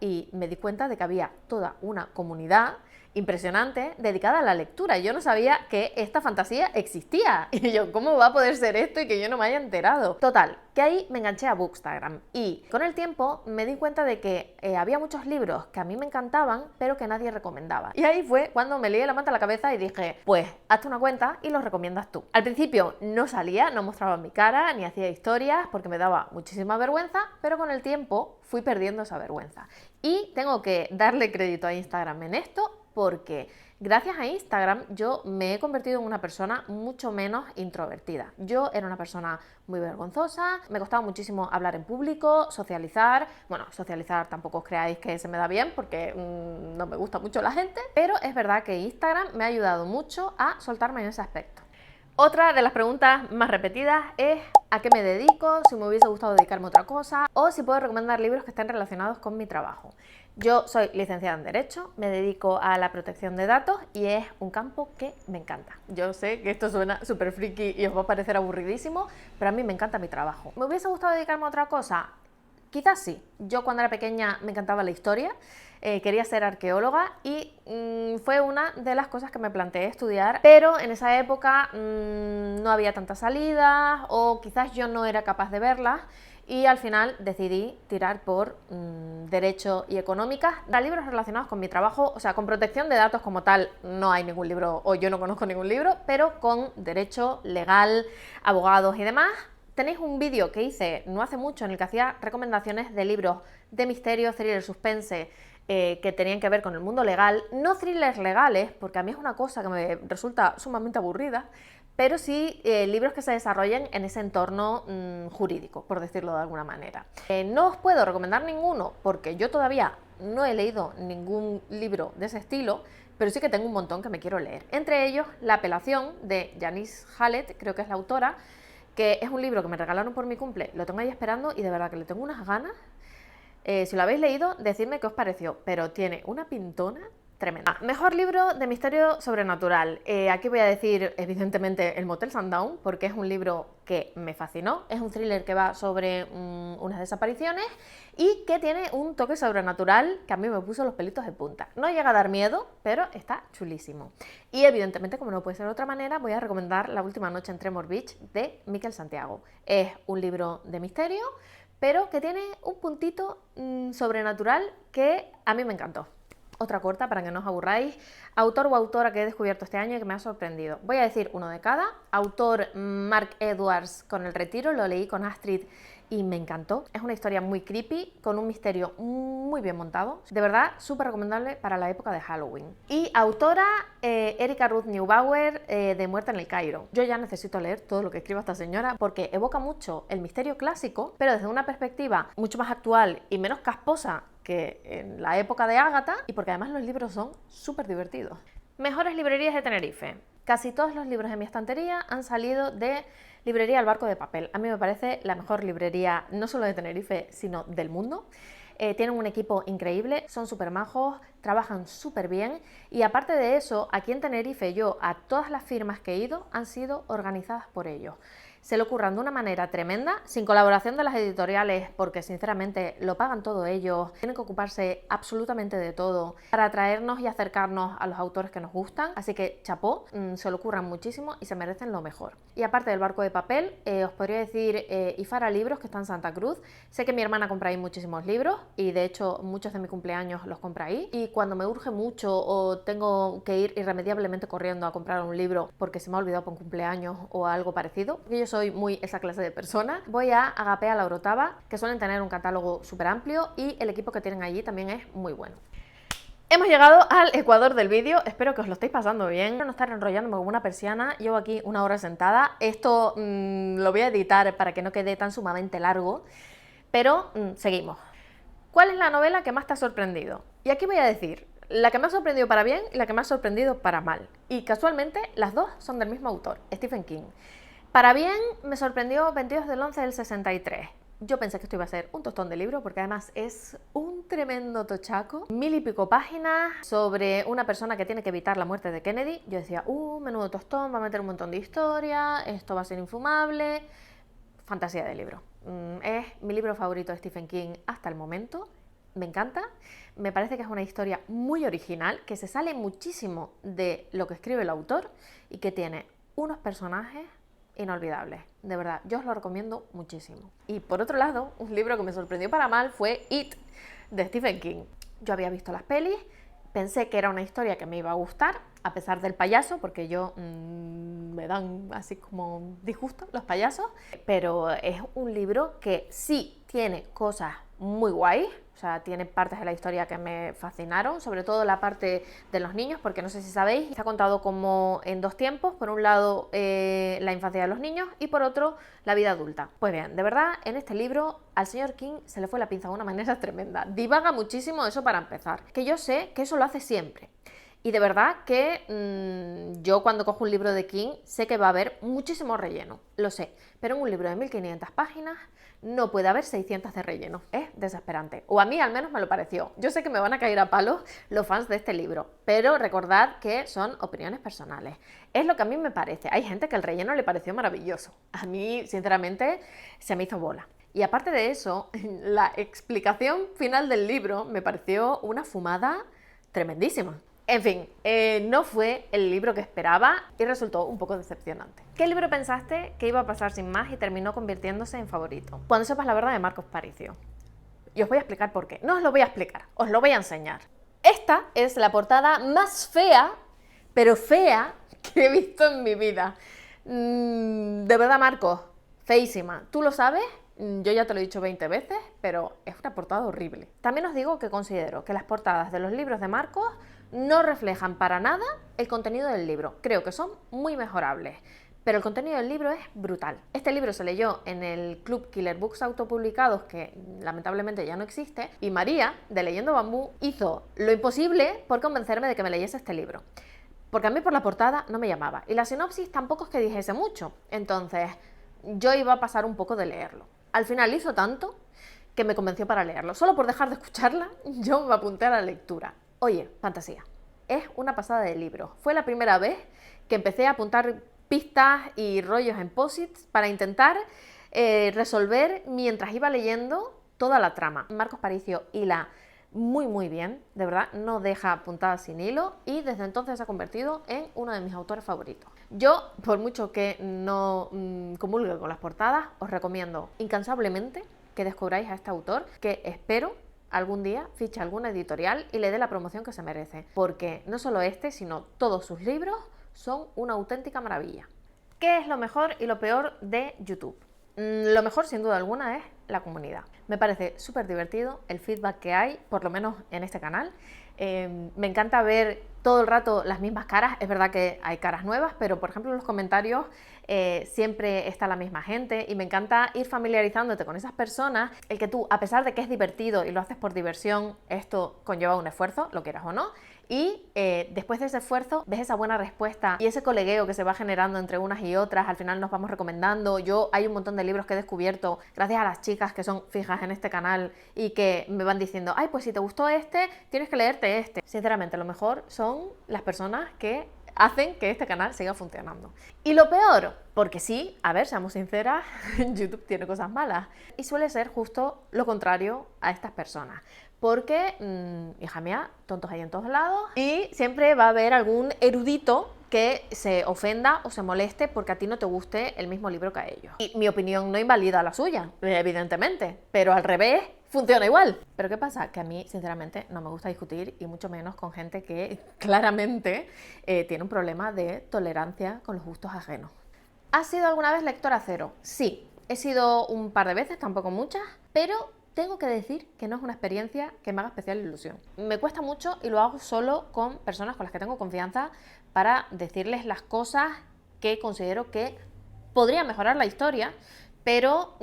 y me di cuenta de que había toda una comunidad impresionante dedicada a la lectura. Yo no sabía que esta fantasía existía y yo, ¿cómo va a poder ser esto y que yo no me haya enterado? Total, que ahí me enganché a Bookstagram y con el tiempo me di cuenta de que había muchos libros que a mí me encantaban pero que nadie recomendaba, y ahí fue cuando me lié la manta a la cabeza y dije, pues hazte una cuenta y los recomiendas tú. Al principio no salía, no mostraba mi cara ni hacía historias porque me daba muchísima vergüenza, pero con el tiempo fui perdiendo esa vergüenza y tengo que darle crédito a Instagram en esto, porque gracias a Instagram yo me he convertido en una persona mucho menos introvertida. Yo era una persona muy vergonzosa, me costaba muchísimo hablar en público, socializar. Bueno, socializar tampoco os creáis que se me da bien porque no me gusta mucho la gente, pero es verdad que Instagram me ha ayudado mucho a soltarme en ese aspecto. Otra de las preguntas más repetidas es ¿a qué me dedico? Si me hubiese gustado dedicarme a otra cosa o si puedo recomendar libros que estén relacionados con mi trabajo. Yo soy licenciada en Derecho, me dedico a la protección de datos y es un campo que me encanta. Yo sé que esto suena súper friki y os va a parecer aburridísimo, pero a mí me encanta mi trabajo. ¿Me hubiese gustado dedicarme a otra cosa? Quizás sí. Yo cuando era pequeña me encantaba la historia, quería ser arqueóloga y fue una de las cosas que me planteé estudiar, pero en esa época no había tantas salidas o quizás yo no era capaz de verlas y al final decidí tirar por Derecho y Económicas. Para libros relacionados con mi trabajo, o sea, con protección de datos como tal, no hay ningún libro o yo no conozco ningún libro, pero con Derecho, Legal, Abogados y demás. Tenéis un vídeo que hice no hace mucho en el que hacía recomendaciones de libros de misterio, thriller, suspense, que tenían que ver con el mundo legal. No thrillers legales, porque a mí es una cosa que me resulta sumamente aburrida, pero sí libros que se desarrollen en ese entorno jurídico, por decirlo de alguna manera. No os puedo recomendar ninguno, porque yo todavía no he leído ningún libro de ese estilo, pero sí que tengo un montón que me quiero leer. Entre ellos, La apelación, de Janice Hallett, creo que es la autora, que es un libro que me regalaron por mi cumple, lo tengo ahí esperando y de verdad que le tengo unas ganas. Si lo habéis leído, decidme qué os pareció, pero tiene una pintona tremenda. Mejor libro de misterio sobrenatural. Aquí voy a decir, evidentemente, El Motel Sundown, porque es un libro que me fascinó. Es un thriller que va sobre unas desapariciones y que tiene un toque sobrenatural que a mí me puso los pelitos de punta. No llega a dar miedo, pero está chulísimo. Y evidentemente, como no puede ser de otra manera, voy a recomendar La última noche en Tremor Beach, de Miquel Santiago. Es un libro de misterio, pero que tiene un puntito sobrenatural que a mí me encantó. Otra corta para que no os aburráis. Autor o autora que he descubierto este año y que me ha sorprendido. Voy a decir uno de cada. Autor Mark Edwards con El retiro, lo leí con Astrid y me encantó. Es una historia muy creepy, con un misterio muy bien montado. De verdad, súper recomendable para la época de Halloween. Y autora Erika Ruth Neubauer, de Muerte en el Cairo. Yo ya necesito leer todo lo que escribe esta señora porque evoca mucho el misterio clásico, pero desde una perspectiva mucho más actual y menos casposa que en la época de Ágata, y porque además los libros son súper divertidos. Mejores librerías de Tenerife. Casi todos los libros de mi estantería han salido de Librería El Barco de Papel. A mí me parece la mejor librería no solo de Tenerife, sino del mundo. Tienen un equipo increíble, son súper majos, trabajan súper bien y aparte de eso, aquí en Tenerife yo a todas las firmas que he ido han sido organizadas por ellos. Se lo curran de una manera tremenda, sin colaboración de las editoriales, porque sinceramente lo pagan todo ellos, tienen que ocuparse absolutamente de todo para atraernos y acercarnos a los autores que nos gustan, así que chapó, se lo curran muchísimo y se merecen lo mejor. Y aparte del Barco de Papel, os podría decir Ifara Libros, que está en Santa Cruz. Sé que mi hermana compra ahí muchísimos libros y de hecho muchos de mi cumpleaños los compra ahí, y cuando me urge mucho o tengo que ir irremediablemente corriendo a comprar un libro porque se me ha olvidado por un cumpleaños o algo parecido, porque yo soy muy esa clase de persona, voy a Agapea La Orotava, que suelen tener un catálogo súper amplio y el equipo que tienen allí también es muy bueno. Hemos llegado al ecuador del vídeo, espero que os lo estéis pasando bien. No estar enrollándome como una persiana, llevo aquí una hora sentada. Esto lo voy a editar para que no quede tan sumamente largo, pero seguimos. ¿Cuál es la novela que más te ha sorprendido? Y aquí voy a decir la que me ha sorprendido para bien y la que me ha sorprendido para mal. Y casualmente las dos son del mismo autor, Stephen King. Para bien me sorprendió 22 del 11 del 63. Yo pensé que esto iba a ser un tostón de libro porque además es un tremendo tochaco. 1000 y pico páginas sobre una persona que tiene que evitar la muerte de Kennedy. Yo decía, menudo tostón, va a meter un montón de historia, esto va a ser infumable. Fantasía de libro. Es mi libro favorito de Stephen King hasta el momento. Me encanta. Me parece que es una historia muy original, que se sale muchísimo de lo que escribe el autor y que tiene unos personajes inolvidables. De verdad, yo os lo recomiendo muchísimo. Y por otro lado, un libro que me sorprendió para mal fue It, de Stephen King. Yo había visto las pelis, pensé que era una historia que me iba a gustar, a pesar del payaso, porque yo me dan así como disgusto los payasos, pero es un libro que sí tiene cosas muy guays. O sea, tiene partes de la historia que me fascinaron, sobre todo la parte de los niños, porque no sé si sabéis, está contado como en dos tiempos. Por un lado, la infancia de los niños y por otro, la vida adulta. Pues bien, de verdad, en este libro al señor King se le fue la pinza de una manera tremenda. Divaga muchísimo, eso para empezar, que yo sé que eso lo hace siempre. Y de verdad que yo cuando cojo un libro de King sé que va a haber muchísimo relleno, lo sé, pero en un libro de 1500 páginas no puede haber 600 de relleno, es desesperante, o a mí al menos me lo pareció. Yo sé que me van a caer a palos los fans de este libro, pero recordad que son opiniones personales, es lo que a mí me parece. Hay gente que el relleno le pareció maravilloso, a mí sinceramente se me hizo bola. Y aparte de eso, la explicación final del libro me pareció una fumada tremendísima. En fin, no fue el libro que esperaba y resultó un poco decepcionante. ¿Qué libro pensaste que iba a pasar sin más y terminó convirtiéndose en favorito? Cuando sepas la verdad de Marcos Paricio. Y os voy a explicar por qué. No os lo voy a explicar, os lo voy a enseñar. Esta es la portada más fea, pero fea, que he visto en mi vida. De verdad, Marcos, feísima. ¿Tú lo sabes? Yo ya te lo he dicho 20 veces, pero es una portada horrible. También os digo que considero que las portadas de los libros de Marcos no reflejan para nada el contenido del libro. Creo que son muy mejorables, pero el contenido del libro es brutal. Este libro se leyó en el Club Killer Books autopublicados, que lamentablemente ya no existe, y María, de Leyendo Bambú, hizo lo imposible por convencerme de que me leyese este libro. Porque a mí por la portada no me llamaba, y la sinopsis tampoco es que dijese mucho, entonces yo iba a pasar un poco de leerlo. Al final hizo tanto que me convenció para leerlo. Solo por dejar de escucharla, yo me apunté a la lectura. Oye, fantasía, es una pasada de libro. Fue la primera vez que empecé a apuntar pistas y rollos en posits para intentar resolver mientras iba leyendo toda la trama. Marcos Paricio hila muy bien, de verdad, no deja puntadas sin hilo y desde entonces se ha convertido en uno de mis autores favoritos. Yo, por mucho que no comulgue con las portadas, os recomiendo incansablemente que descubráis a este autor, que espero algún día fiche alguna editorial y le dé la promoción que se merece, porque no solo este, sino todos sus libros son una auténtica maravilla. ¿Qué es lo mejor y lo peor de YouTube? Lo mejor, sin duda alguna, es la comunidad. Me parece súper divertido el feedback que hay, por lo menos en este canal. Me encanta ver todo el rato las mismas caras. Es verdad que hay caras nuevas, pero por ejemplo en los comentarios siempre está la misma gente y me encanta ir familiarizándote con esas personas. El que tú, a pesar de que es divertido y lo haces por diversión, esto conlleva un esfuerzo, lo quieras o no, y después de ese esfuerzo ves esa buena respuesta y ese colegueo que se va generando entre unas y otras. Al final nos vamos recomendando. Hay un montón de libros que he descubierto gracias a las chicas que son fijas en este canal y que me van diciendo, ay, pues si te gustó este, tienes que leerte este. Sinceramente, lo mejor son las personas que hacen que este canal siga funcionando. Y lo peor, porque sí, a ver, seamos sinceras, YouTube tiene cosas malas y suele ser justo lo contrario a estas personas. Porque, hija mía, tontos hay en todos lados y siempre va a haber algún erudito que se ofenda o se moleste porque a ti no te guste el mismo libro que a ellos. Y mi opinión no invalida la suya, evidentemente, pero al revés funciona igual. Pero ¿qué pasa? Que a mí, sinceramente, no me gusta discutir y mucho menos con gente que claramente tiene un problema de tolerancia con los gustos ajenos. ¿Has sido alguna vez lectora cero? Sí, he sido un par de veces, tampoco muchas, pero tengo que decir que no es una experiencia que me haga especial ilusión. Me cuesta mucho y lo hago solo con personas con las que tengo confianza para decirles las cosas que considero que podrían mejorar la historia, pero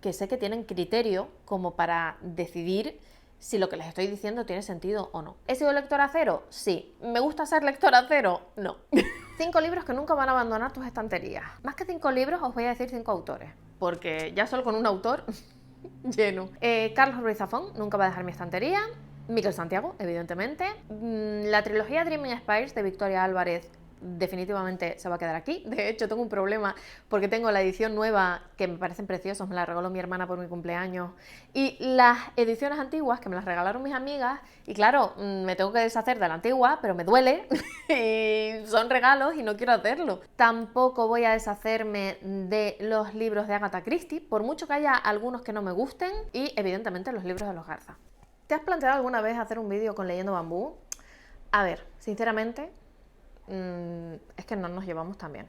que sé que tienen criterio como para decidir si lo que les estoy diciendo tiene sentido o no. ¿He sido lectora cero? Sí. ¿Me gusta ser lectora cero? No. 5 libros que nunca van a abandonar tus estanterías. Más que 5 libros, os voy a decir 5 autores, porque ya solo con un autor lleno. Carlos Ruiz Zafón, nunca va a dejar mi estantería. Miquel Santiago, evidentemente. La trilogía Dreaming Spires de Victoria Álvarez definitivamente se va a quedar aquí. De hecho, tengo un problema porque tengo la edición nueva que me parecen preciosos, me la regaló mi hermana por mi cumpleaños, y las ediciones antiguas que me las regalaron mis amigas, y claro, me tengo que deshacer de la antigua, pero me duele y son regalos y no quiero hacerlo. Tampoco voy a deshacerme de los libros de Agatha Christie, por mucho que haya algunos que no me gusten, y evidentemente los libros de los Garza. ¿Te has planteado alguna vez hacer un vídeo con Leyendo Bambú? A ver, sinceramente, es que no nos llevamos tan bien.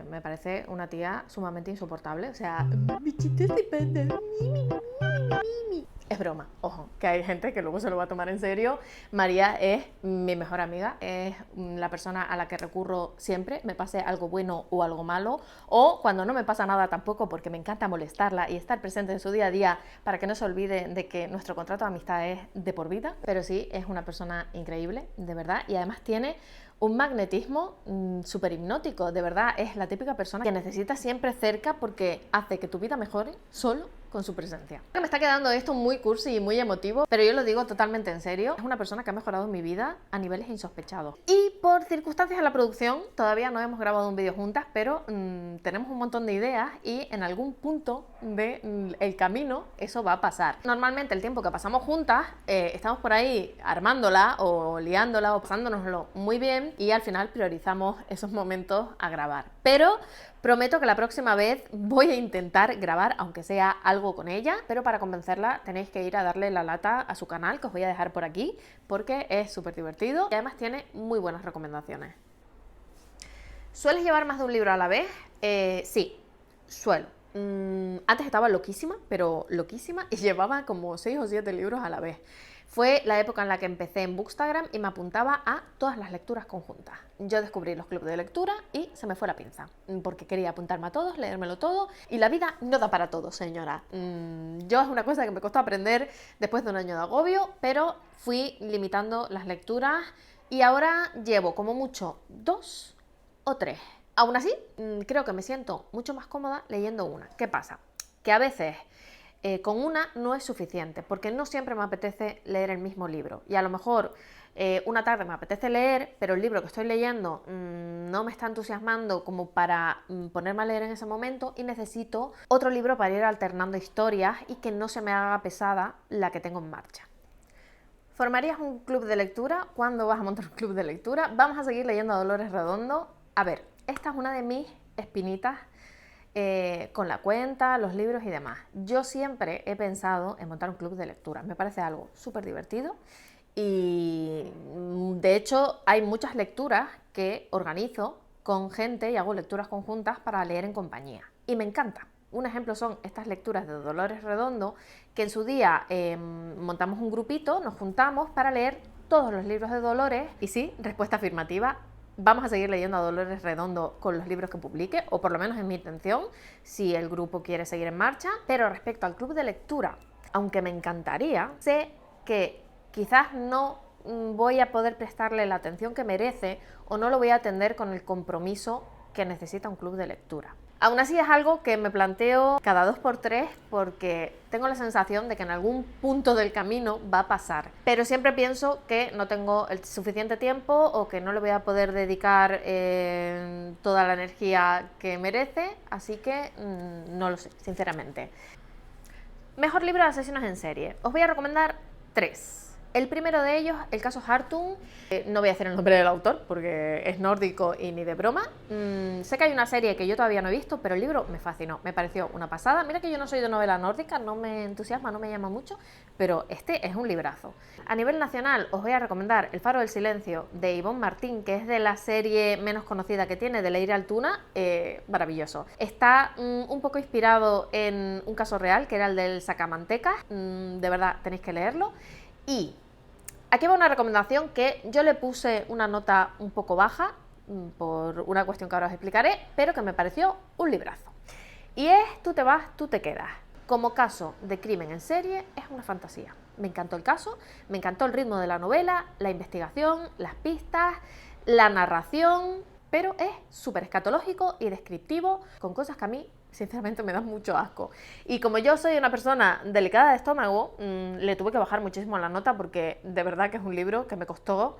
Me parece una tía sumamente insoportable. O sea, bichitos de panda. Es broma, ojo, que hay gente que luego se lo va a tomar en serio. María es mi mejor amiga, es la persona a la que recurro siempre, me pase algo bueno o algo malo, o cuando no me pasa nada tampoco, porque me encanta molestarla y estar presente en su día a día para que no se olvide de que nuestro contrato de amistad es de por vida. Pero sí, es una persona increíble, de verdad, y además tiene un magnetismo súper hipnótico. De verdad, es la típica persona que necesitas siempre cerca porque hace que tu vida mejore solo con su presencia. Me está quedando esto muy cursi y muy emotivo, pero yo lo digo totalmente en serio. Es una persona que ha mejorado mi vida a niveles insospechados. Y por circunstancias de la producción, todavía no hemos grabado un vídeo juntas, pero tenemos un montón de ideas y en algún punto del camino eso va a pasar. Normalmente el tiempo que pasamos juntas, estamos por ahí armándola o liándola o pasándonoslo muy bien y al final priorizamos esos momentos a grabar. Pero prometo que la próxima vez voy a intentar grabar, aunque sea algo con ella, pero para convencerla tenéis que ir a darle la lata a su canal, que os voy a dejar por aquí, porque es súper divertido y además tiene muy buenas recomendaciones. ¿Sueles llevar más de un libro a la vez? Sí, suelo. Antes estaba loquísima, pero loquísima, y llevaba como 6 o 7 libros a la vez. Fue la época en la que empecé en Bookstagram y me apuntaba a todas las lecturas conjuntas. Yo descubrí los clubes de lectura y se me fue la pinza, porque quería apuntarme a todos, leérmelo todo, y la vida no da para todo, señora. Yo es una cosa que me costó aprender después de un año de agobio, pero fui limitando las lecturas y ahora llevo como mucho 2 o 3. Aún así, creo que me siento mucho más cómoda leyendo una. ¿Qué pasa? Que a veces con una no es suficiente, porque no siempre me apetece leer el mismo libro. Y a lo mejor una tarde me apetece leer, pero el libro que estoy leyendo no me está entusiasmando como para ponerme a leer en ese momento y necesito otro libro para ir alternando historias y que no se me haga pesada la que tengo en marcha. ¿Formarías un club de lectura? ¿Cuándo vas a montar un club de lectura? Vamos a seguir leyendo a Dolores Redondo. A ver, esta es una de mis espinitas con la cuenta, los libros y demás. Yo siempre he pensado en montar un club de lectura. Me parece algo súper divertido y de hecho hay muchas lecturas que organizo con gente y hago lecturas conjuntas para leer en compañía. Y me encanta. Un ejemplo son estas lecturas de Dolores Redondo, que en su día montamos un grupito, nos juntamos para leer todos los libros de Dolores. Y sí, respuesta afirmativa. Vamos a seguir leyendo a Dolores Redondo con los libros que publique, o por lo menos es mi intención, si el grupo quiere seguir en marcha. Pero respecto al club de lectura, aunque me encantaría, sé que quizás no voy a poder prestarle la atención que merece o no lo voy a atender con el compromiso que necesita un club de lectura. Aún así es algo que me planteo cada 2 por 3 porque tengo la sensación de que en algún punto del camino va a pasar. Pero siempre pienso que no tengo el suficiente tiempo o que no le voy a poder dedicar toda la energía que merece, así que no lo sé, sinceramente. Mejor libro de asesinos en serie. Os voy a recomendar 3. El primero de ellos, el caso Hartung. No voy a hacer el nombre del autor porque es nórdico y ni de broma. Sé que hay una serie que yo todavía no he visto, pero el libro me fascinó, me pareció una pasada. Mira que yo no soy de novela nórdica, no me entusiasma, no me llama mucho, pero este es un librazo. A nivel nacional os voy a recomendar El faro del silencio de Ivonne Martín, que es de la serie menos conocida que tiene, de Leire Altuna. Maravilloso. Está un poco inspirado en un caso real, que era el del sacamantecas. De verdad, tenéis que leerlo. Y aquí va una recomendación que yo le puse una nota un poco baja, por una cuestión que ahora os explicaré, pero que me pareció un librazo. Y es Tú te vas, tú te quedas. Como caso de crimen en serie, es una fantasía. Me encantó el caso, me encantó el ritmo de la novela, la investigación, las pistas, la narración, pero es súper escatológico y descriptivo, con cosas que a mí sinceramente me dan mucho asco. Y como yo soy una persona delicada de estómago, le tuve que bajar muchísimo la nota porque de verdad que es un libro que me costó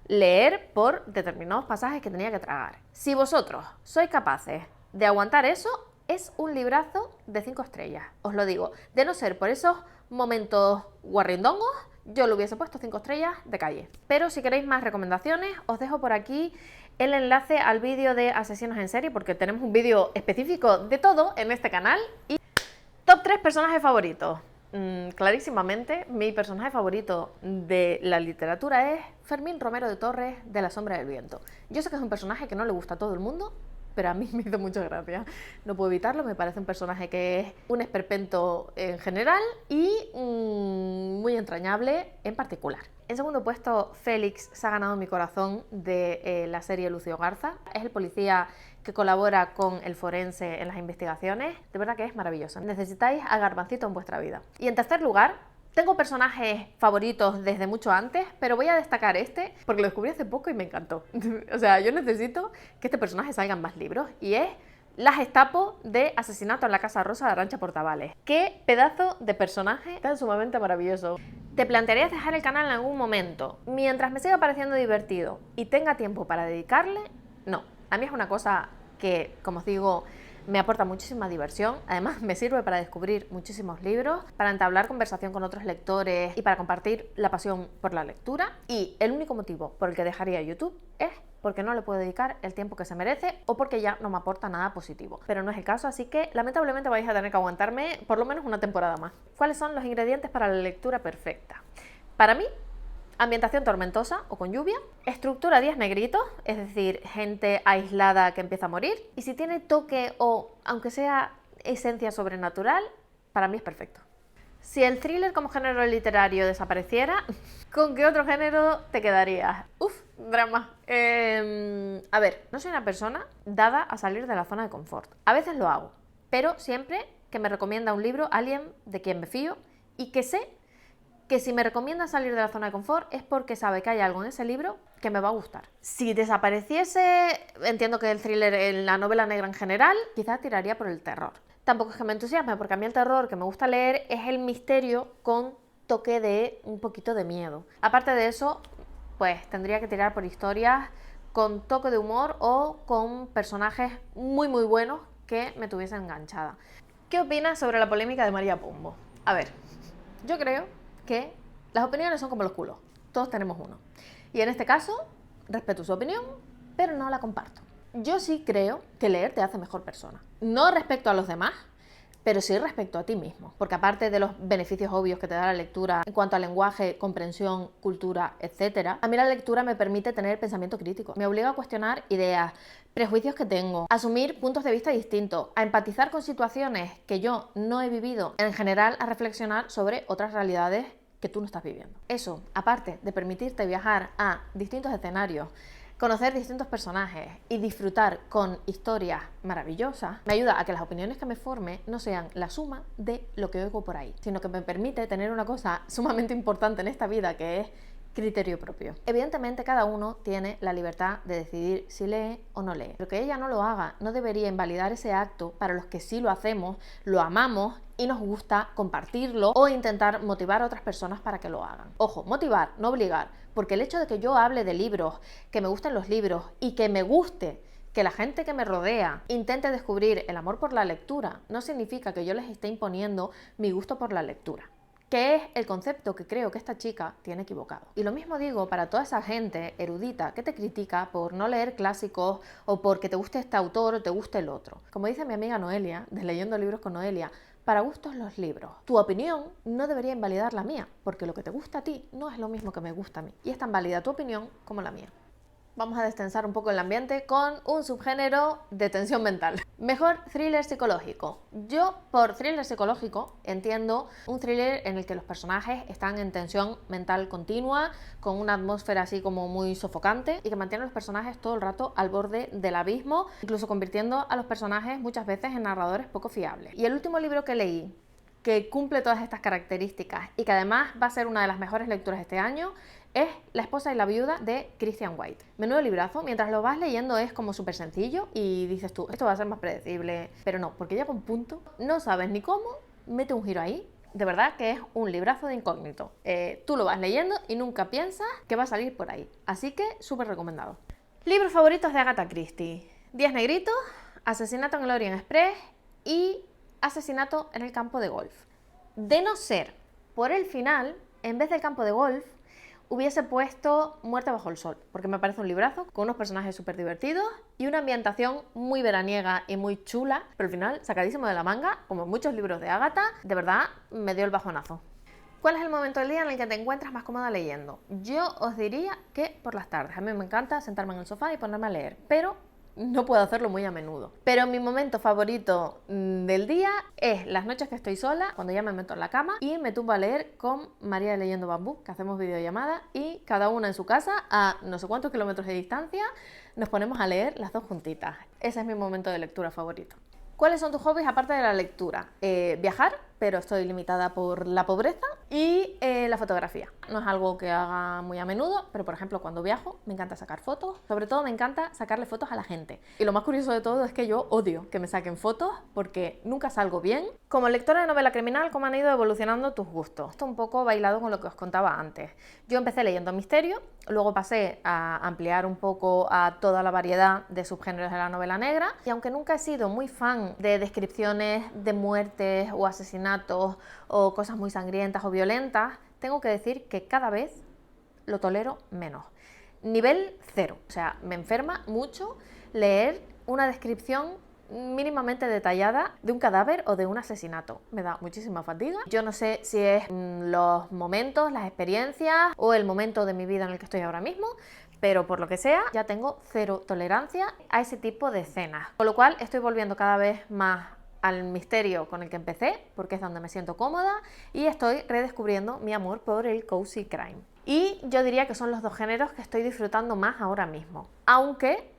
leer por determinados pasajes que tenía que tragar. Si vosotros sois capaces de aguantar eso, es un librazo de 5 estrellas, os lo digo. De no ser por esos momentos guarrindongos, yo le hubiese puesto 5 estrellas de calle. Pero si queréis más recomendaciones, os dejo por aquí el enlace al vídeo de asesinos en serie, porque tenemos un vídeo específico de todo en este canal. Y top 3 personajes favoritos. Clarísimamente, mi personaje favorito de la literatura es Fermín Romero de Torres, de La sombra del viento. Yo sé que es un personaje que no le gusta a todo el mundo, pero a mí me hizo mucha gracia. No puedo evitarlo, me parece un personaje que es un esperpento en general y muy entrañable en particular. En segundo puesto, Félix se ha ganado mi corazón de la serie Lucio Garza. Es el policía que colabora con el forense en las investigaciones. De verdad que es maravilloso. Necesitáis a Garbancito en vuestra vida. Y en tercer lugar, tengo personajes favoritos desde mucho antes, pero voy a destacar este porque lo descubrí hace poco y me encantó. O sea, yo necesito que este personaje salga en más libros y es la Gestapo de Asesinato en la Casa Rosa de Arantxa Portavales. ¡Qué pedazo de personaje tan sumamente maravilloso! ¿Te plantearías dejar el canal en algún momento? Mientras me siga pareciendo divertido y tenga tiempo para dedicarle, no. A mí es una cosa que, como os digo, me aporta muchísima diversión. Además, me sirve para descubrir muchísimos libros, para entablar conversación con otros lectores y para compartir la pasión por la lectura. Y el único motivo por el que dejaría YouTube es porque no le puedo dedicar el tiempo que se merece o porque ya no me aporta nada positivo. Pero no es el caso, así que lamentablemente vais a tener que aguantarme por lo menos una temporada más. ¿Cuáles son los ingredientes para la lectura perfecta? Para mí, ambientación tormentosa o con lluvia, estructura 10 negritos, es decir, gente aislada que empieza a morir, y si tiene toque o, aunque sea esencia sobrenatural, para mí es perfecto. Si el thriller como género literario desapareciera, ¿con qué otro género te quedarías? Uf, drama. A ver, no soy una persona dada a salir de la zona de confort. A veces lo hago, pero siempre que me recomienda un libro alguien de quien me fío y que sé que si me recomienda salir de la zona de confort es porque sabe que hay algo en ese libro que me va a gustar. Si desapareciese, entiendo que el thriller en la novela negra en general, quizás tiraría por el terror. Tampoco es que me entusiasme, porque a mí el terror que me gusta leer es el misterio con toque de un poquito de miedo. Aparte de eso, pues tendría que tirar por historias con toque de humor o con personajes muy buenos que me tuviesen enganchada. ¿Qué opinas sobre la polémica de María Pombo? A ver, yo creo que las opiniones son como los culos, todos tenemos uno. Y en este caso, respeto su opinión, pero no la comparto. Yo sí creo que leer te hace mejor persona. No respecto a los demás, pero sí respecto a ti mismo. Porque aparte de los beneficios obvios que te da la lectura en cuanto a lenguaje, comprensión, cultura, etc., a mí la lectura me permite tener pensamiento crítico. Me obliga a cuestionar ideas, prejuicios que tengo, a asumir puntos de vista distintos, a empatizar con situaciones que yo no he vivido, en general a reflexionar sobre otras realidades que tú no estás viviendo. Eso, aparte de permitirte viajar a distintos escenarios, conocer distintos personajes y disfrutar con historias maravillosas, me ayuda a que las opiniones que me forme no sean la suma de lo que oigo por ahí, sino que me permite tener una cosa sumamente importante en esta vida, que es criterio propio. Evidentemente cada uno tiene la libertad de decidir si lee o no lee, pero que ella no lo haga no debería invalidar ese acto para los que sí lo hacemos, lo amamos y nos gusta compartirlo o intentar motivar a otras personas para que lo hagan. Ojo, motivar, no obligar, porque el hecho de que yo hable de libros, que me gusten los libros y que me guste que la gente que me rodea intente descubrir el amor por la lectura, no significa que yo les esté imponiendo mi gusto por la lectura, que es el concepto que creo que esta chica tiene equivocado. Y lo mismo digo para toda esa gente erudita que te critica por no leer clásicos o porque te guste este autor o te guste el otro. Como dice mi amiga Noelia, de Leyendo Libros con Noelia, para gustos los libros. Tu opinión no debería invalidar la mía, porque lo que te gusta a ti no es lo mismo que me gusta a mí. Y es tan válida tu opinión como la mía. Vamos a destensar un poco el ambiente con un subgénero de tensión mental. Mejor thriller psicológico. Yo por thriller psicológico entiendo un thriller en el que los personajes están en tensión mental continua, con una atmósfera así como muy sofocante y que mantiene a los personajes todo el rato al borde del abismo, incluso convirtiendo a los personajes muchas veces en narradores poco fiables. Y el último libro que leí, que cumple todas estas características y que además va a ser una de las mejores lecturas de este año, es La esposa y la viuda de Christian White. Menudo librazo, mientras lo vas leyendo es como súper sencillo y dices tú, esto va a ser más predecible, pero no, porque llega un punto, no sabes ni cómo, mete un giro ahí, de verdad que es un librazo de incógnito. Tú lo vas leyendo y nunca piensas que va a salir por ahí, así que súper recomendado. Libros favoritos de Agatha Christie: 10 negritos, Asesinato en el Orient Express y Asesinato en el campo de golf. De no ser por el final, en vez del campo de golf, hubiese puesto Muerte bajo el sol, porque me parece un librazo con unos personajes súper divertidos y una ambientación muy veraniega y muy chula, pero al final sacadísimo de la manga, como muchos libros de Ágata. De verdad me dio el bajonazo. ¿Cuál es el momento del día en el que te encuentras más cómoda leyendo? Yo os diría que por las tardes. A mí me encanta sentarme en el sofá y ponerme a leer, pero no puedo hacerlo muy a menudo. Pero mi momento favorito del día es las noches que estoy sola, cuando ya me meto en la cama y me tumbo a leer con María de Leyendo Bambú, que hacemos videollamada y cada una en su casa a no sé cuántos kilómetros de distancia nos ponemos a leer las dos juntitas. Ese es mi momento de lectura favorito. ¿Cuáles son tus hobbies aparte de la lectura? Viajar, pero estoy limitada por la pobreza, y la fotografía. No es algo que haga muy a menudo, pero por ejemplo cuando viajo me encanta sacar fotos, sobre todo me encanta sacarle fotos a la gente. Y lo más curioso de todo es que yo odio que me saquen fotos porque nunca salgo bien. Como lectora de novela criminal, ¿cómo han ido evolucionando tus gustos? Esto un poco bailado con lo que os contaba antes. Yo empecé leyendo misterio, luego pasé a ampliar un poco a toda la variedad de subgéneros de la novela negra, y aunque nunca he sido muy fan de descripciones de muertes o asesinatos o cosas muy sangrientas o violentas, tengo que decir que cada vez lo tolero menos. Nivel 0, o sea, me enferma mucho leer una descripción mínimamente detallada de un cadáver o de un asesinato. Me da muchísima fatiga. Yo no sé si es los momentos, las experiencias o el momento de mi vida en el que estoy ahora mismo, pero por lo que sea, ya tengo cero tolerancia a ese tipo de escenas. Con lo cual estoy volviendo cada vez más al misterio con el que empecé, porque es donde me siento cómoda, y estoy redescubriendo mi amor por el cozy crime. Y yo diría que son los dos géneros que estoy disfrutando más ahora mismo. Aunque,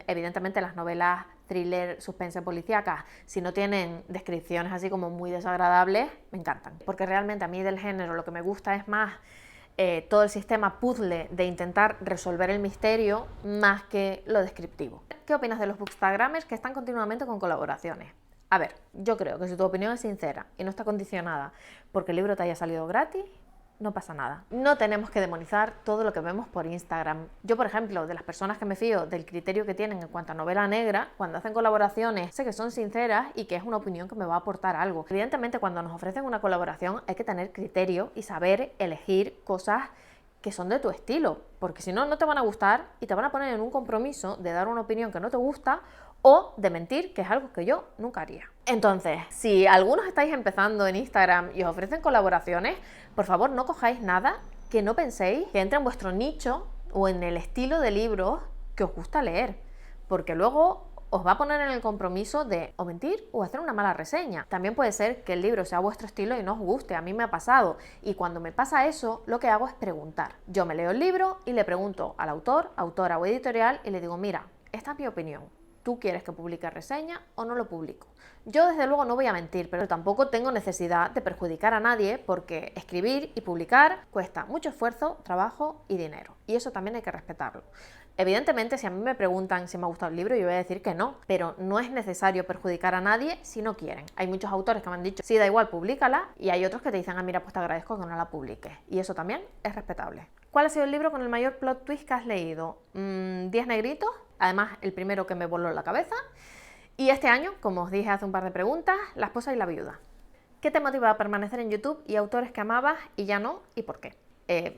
evidentemente, las novelas thriller, suspense, policíacas, si no tienen descripciones así como muy desagradables, me encantan. Porque realmente a mí del género lo que me gusta es más todo el sistema puzzle de intentar resolver el misterio más que lo descriptivo. ¿Qué opinas de los bookstagramers que están continuamente con colaboraciones? A ver, yo creo que si tu opinión es sincera y no está condicionada porque el libro te haya salido gratis, no pasa nada. No tenemos que demonizar todo lo que vemos por Instagram. Yo, por ejemplo, de las personas que me fío del criterio que tienen en cuanto a novela negra, cuando hacen colaboraciones, sé que son sinceras y que es una opinión que me va a aportar algo. Evidentemente, cuando nos ofrecen una colaboración hay que tener criterio y saber elegir cosas que son de tu estilo, porque si no, no te van a gustar y te van a poner en un compromiso de dar una opinión que no te gusta o de mentir, que es algo que yo nunca haría. Entonces, si algunos estáis empezando en Instagram y os ofrecen colaboraciones, por favor no cojáis nada que no penséis que entre en vuestro nicho o en el estilo de libros que os gusta leer, porque luego os va a poner en el compromiso de o mentir o hacer una mala reseña. También puede ser que el libro sea vuestro estilo y no os guste, a mí me ha pasado, y cuando me pasa eso, lo que hago es preguntar. Yo me leo el libro y le pregunto al autor, autora o editorial y le digo, mira, esta es mi opinión. ¿Tú quieres que publique reseña o no lo publico? Yo desde luego no voy a mentir, pero tampoco tengo necesidad de perjudicar a nadie porque escribir y publicar cuesta mucho esfuerzo, trabajo y dinero. Y eso también hay que respetarlo. Evidentemente, si a mí me preguntan si me ha gustado el libro, yo voy a decir que no, pero no es necesario perjudicar a nadie si no quieren. Hay muchos autores que me han dicho, sí, da igual, públicala, y hay otros que te dicen, ah, mira, pues te agradezco que no la publiques. Y eso también es respetable. ¿Cuál ha sido el libro con el mayor plot twist que has leído? 10 negritos, además el primero que me voló la cabeza. Y este año, como os dije hace un par de preguntas, La esposa y la viuda. ¿Qué te motiva a permanecer en YouTube y autores que amabas y ya no, y por qué?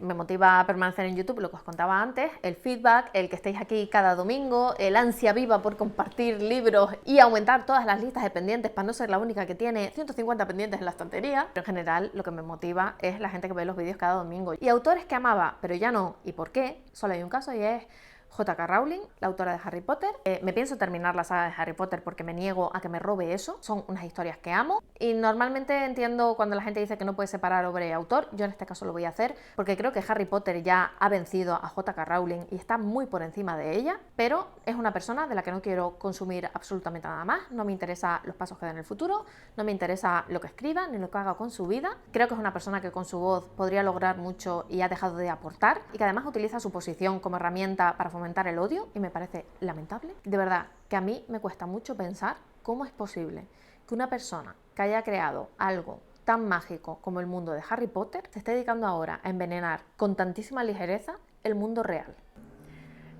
Me motiva a permanecer en YouTube lo que os contaba antes, el feedback, el que estéis aquí cada domingo, el ansia viva por compartir libros y aumentar todas las listas de pendientes para no ser la única que tiene 150 pendientes en la estantería. Pero en general lo que me motiva es la gente que ve los vídeos cada domingo. Y autores que amaba, pero ya no, ¿y por qué? Solo hay un caso y es J.K. Rowling, la autora de Harry Potter. Me pienso terminar la saga de Harry Potter porque me niego a que me robe eso. Son unas historias que amo y normalmente entiendo cuando la gente dice que no puede separar obra y autor. Yo en este caso lo voy a hacer porque creo que Harry Potter ya ha vencido a J.K. Rowling y está muy por encima de ella, pero es una persona de la que no quiero consumir absolutamente nada más. No me interesa los pasos que da en el futuro, no me interesa lo que escriba ni lo que haga con su vida. Creo que es una persona que con su voz podría lograr mucho y ha dejado de aportar, y que además utiliza su posición como herramienta para fomentar el odio, y me parece lamentable. De verdad que a mí me cuesta mucho pensar cómo es posible que una persona que haya creado algo tan mágico como el mundo de Harry Potter se esté dedicando ahora a envenenar con tantísima ligereza el mundo real.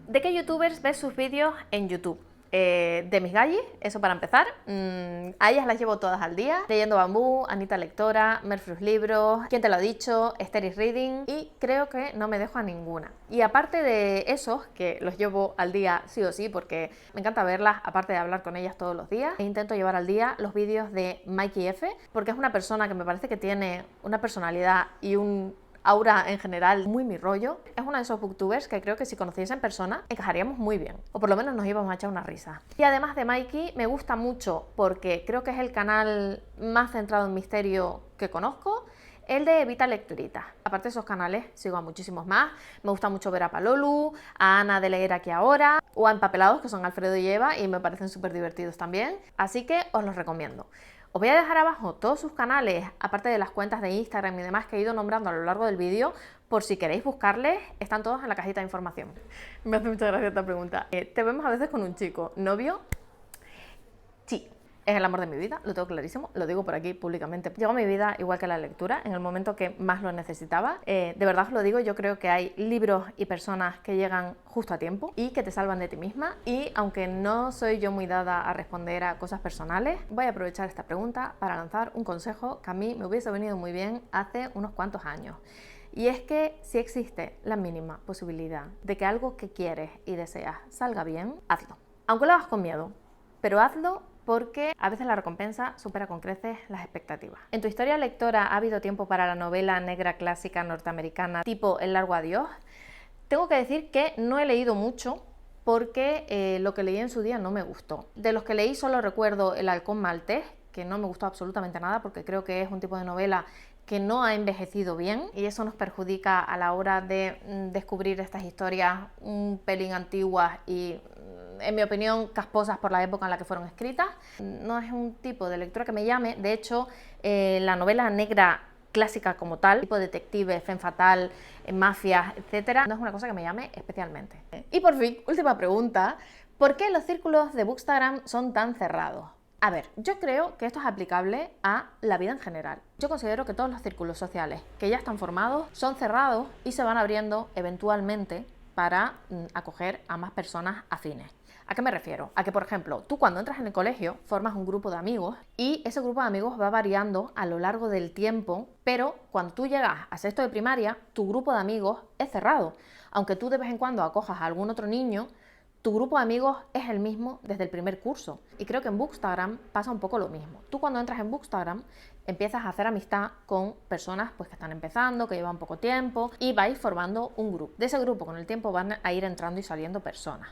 ¿De qué youtubers ves sus vídeos en YouTube? de mis gallis, eso para empezar. A ellas las llevo todas al día. Leyendo Bambú, Anita Lectora, Merfrus Libros, ¿Quién te lo ha dicho?, Esteris Reading, y creo que no me dejo a ninguna. Y aparte de esos, que los llevo al día sí o sí, porque me encanta verlas, aparte de hablar con ellas todos los días, intento llevar al día los vídeos de Mikey F, porque es una persona que me parece que tiene una personalidad y un aura en general muy mi rollo. Es uno de esos booktubers que creo que si conociese en persona encajaríamos muy bien, o por lo menos nos íbamos a echar una risa. Y además de Mikey, me gusta mucho porque creo que es el canal más centrado en misterio que conozco, el de Evita Lecturita. Aparte de esos canales, sigo a muchísimos más. Me gusta mucho ver a Palolu, a Ana de Leer Aquí Ahora, o a Empapelados, que son Alfredo y Eva, y me parecen súper divertidos también. Así que os los recomiendo. Os voy a dejar abajo todos sus canales, aparte de las cuentas de Instagram y demás que he ido nombrando a lo largo del vídeo, por si queréis buscarles, están todos en la cajita de información. Me hace mucha gracia esta pregunta. ¿Te vemos a veces con un chico? ¿Novio? Sí. Es el amor de mi vida, lo tengo clarísimo, lo digo por aquí públicamente. Llegó a mi vida igual que la lectura, en el momento que más lo necesitaba. De verdad os lo digo, yo creo que hay libros y personas que llegan justo a tiempo y que te salvan de ti misma. Y aunque no soy yo muy dada a responder a cosas personales, voy a aprovechar esta pregunta para lanzar un consejo que a mí me hubiese venido muy bien hace unos cuantos años. Y es que si existe la mínima posibilidad de que algo que quieres y deseas salga bien, hazlo. Aunque lo hagas con miedo, pero hazlo, porque a veces la recompensa supera con creces las expectativas. ¿En tu historia lectora ha habido tiempo para la novela negra clásica norteamericana tipo El largo adiós? Tengo que decir que no he leído mucho porque lo que leí en su día no me gustó. De los que leí solo recuerdo El halcón maltés, que no me gustó absolutamente nada porque creo que es un tipo de novela que no ha envejecido bien y eso nos perjudica a la hora de descubrir estas historias un pelín antiguas y, en mi opinión, casposas por la época en la que fueron escritas. No es un tipo de lectura que me llame. De hecho, la novela negra clásica como tal, tipo detective, femme fatale, mafias, etcétera, no es una cosa que me llame especialmente. Y por fin, última pregunta: ¿por qué los círculos de Bookstagram son tan cerrados? A ver, yo creo que esto es aplicable a la vida en general. Yo considero que todos los círculos sociales que ya están formados son cerrados y se van abriendo eventualmente para acoger a más personas afines. ¿A qué me refiero? A que, por ejemplo, tú cuando entras en el colegio formas un grupo de amigos y ese grupo de amigos va variando a lo largo del tiempo, pero cuando tú llegas a sexto de primaria, tu grupo de amigos es cerrado. Aunque tú de vez en cuando acojas a algún otro niño, tu grupo de amigos es el mismo desde el primer curso. Y creo que en Bookstagram pasa un poco lo mismo. Tú cuando entras en Bookstagram empiezas a hacer amistad con personas pues, que están empezando, que llevan poco tiempo, y vais formando un grupo. De ese grupo con el tiempo van a ir entrando y saliendo personas.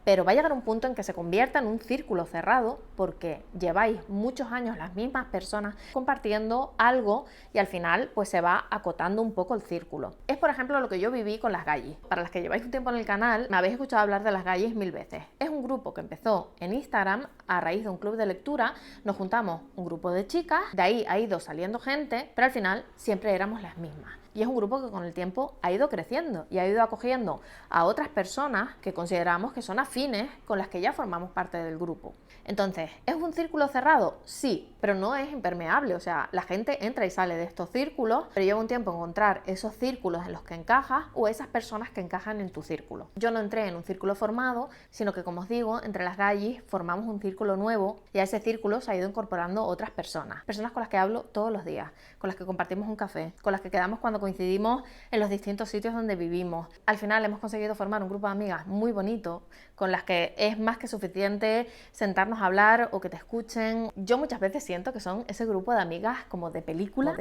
Pero va a llegar un punto en que se convierta en un círculo cerrado porque lleváis muchos años las mismas personas compartiendo algo y al final pues se va acotando un poco el círculo. Es por ejemplo lo que yo viví con las gallis. Para las que lleváis un tiempo en el canal me habéis escuchado hablar de las gallis 1000 veces. Es un grupo que empezó en Instagram a raíz de un club de lectura. Nos juntamos un grupo de chicas, de ahí ha ido saliendo gente, pero al final siempre éramos las mismas. Y es un grupo que con el tiempo ha ido creciendo y ha ido acogiendo a otras personas que consideramos que son afines con las que ya formamos parte del grupo. Entonces, ¿es un círculo cerrado? Sí, pero no es impermeable. O sea, la gente entra y sale de estos círculos, pero lleva un tiempo encontrar esos círculos en los que encajas o esas personas que encajan en tu círculo. Yo no entré en un círculo formado, sino que, como os digo, entre las gallis formamos un círculo nuevo y a ese círculo se ha ido incorporando otras personas. Personas con las que hablo todos los días, con las que compartimos un café, con las que quedamos cuando coincidimos en los distintos sitios donde vivimos. Al final hemos conseguido formar un grupo de amigas muy bonito, con las que es más que suficiente sentarnos a hablar o que te escuchen. Yo muchas veces siento que son ese grupo de amigas como de película.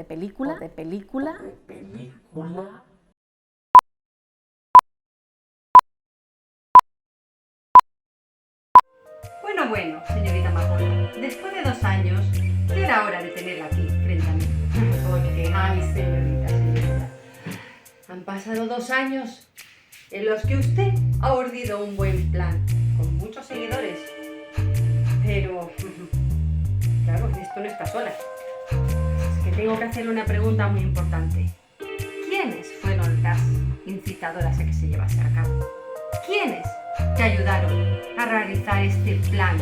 Bueno, señorita Macondo, después de 2 años, ya era hora de tenerla aquí, frente a mí. Porque, ay, señorita, han pasado 2 años en los que usted ha urdido un buen plan, con muchos seguidores. Pero, claro, esto no está sola. Es que tengo que hacerle una pregunta muy importante. ¿Quiénes fueron las incitadoras a que se llevase a cabo? ¿Quiénes te ayudaron a realizar este plan?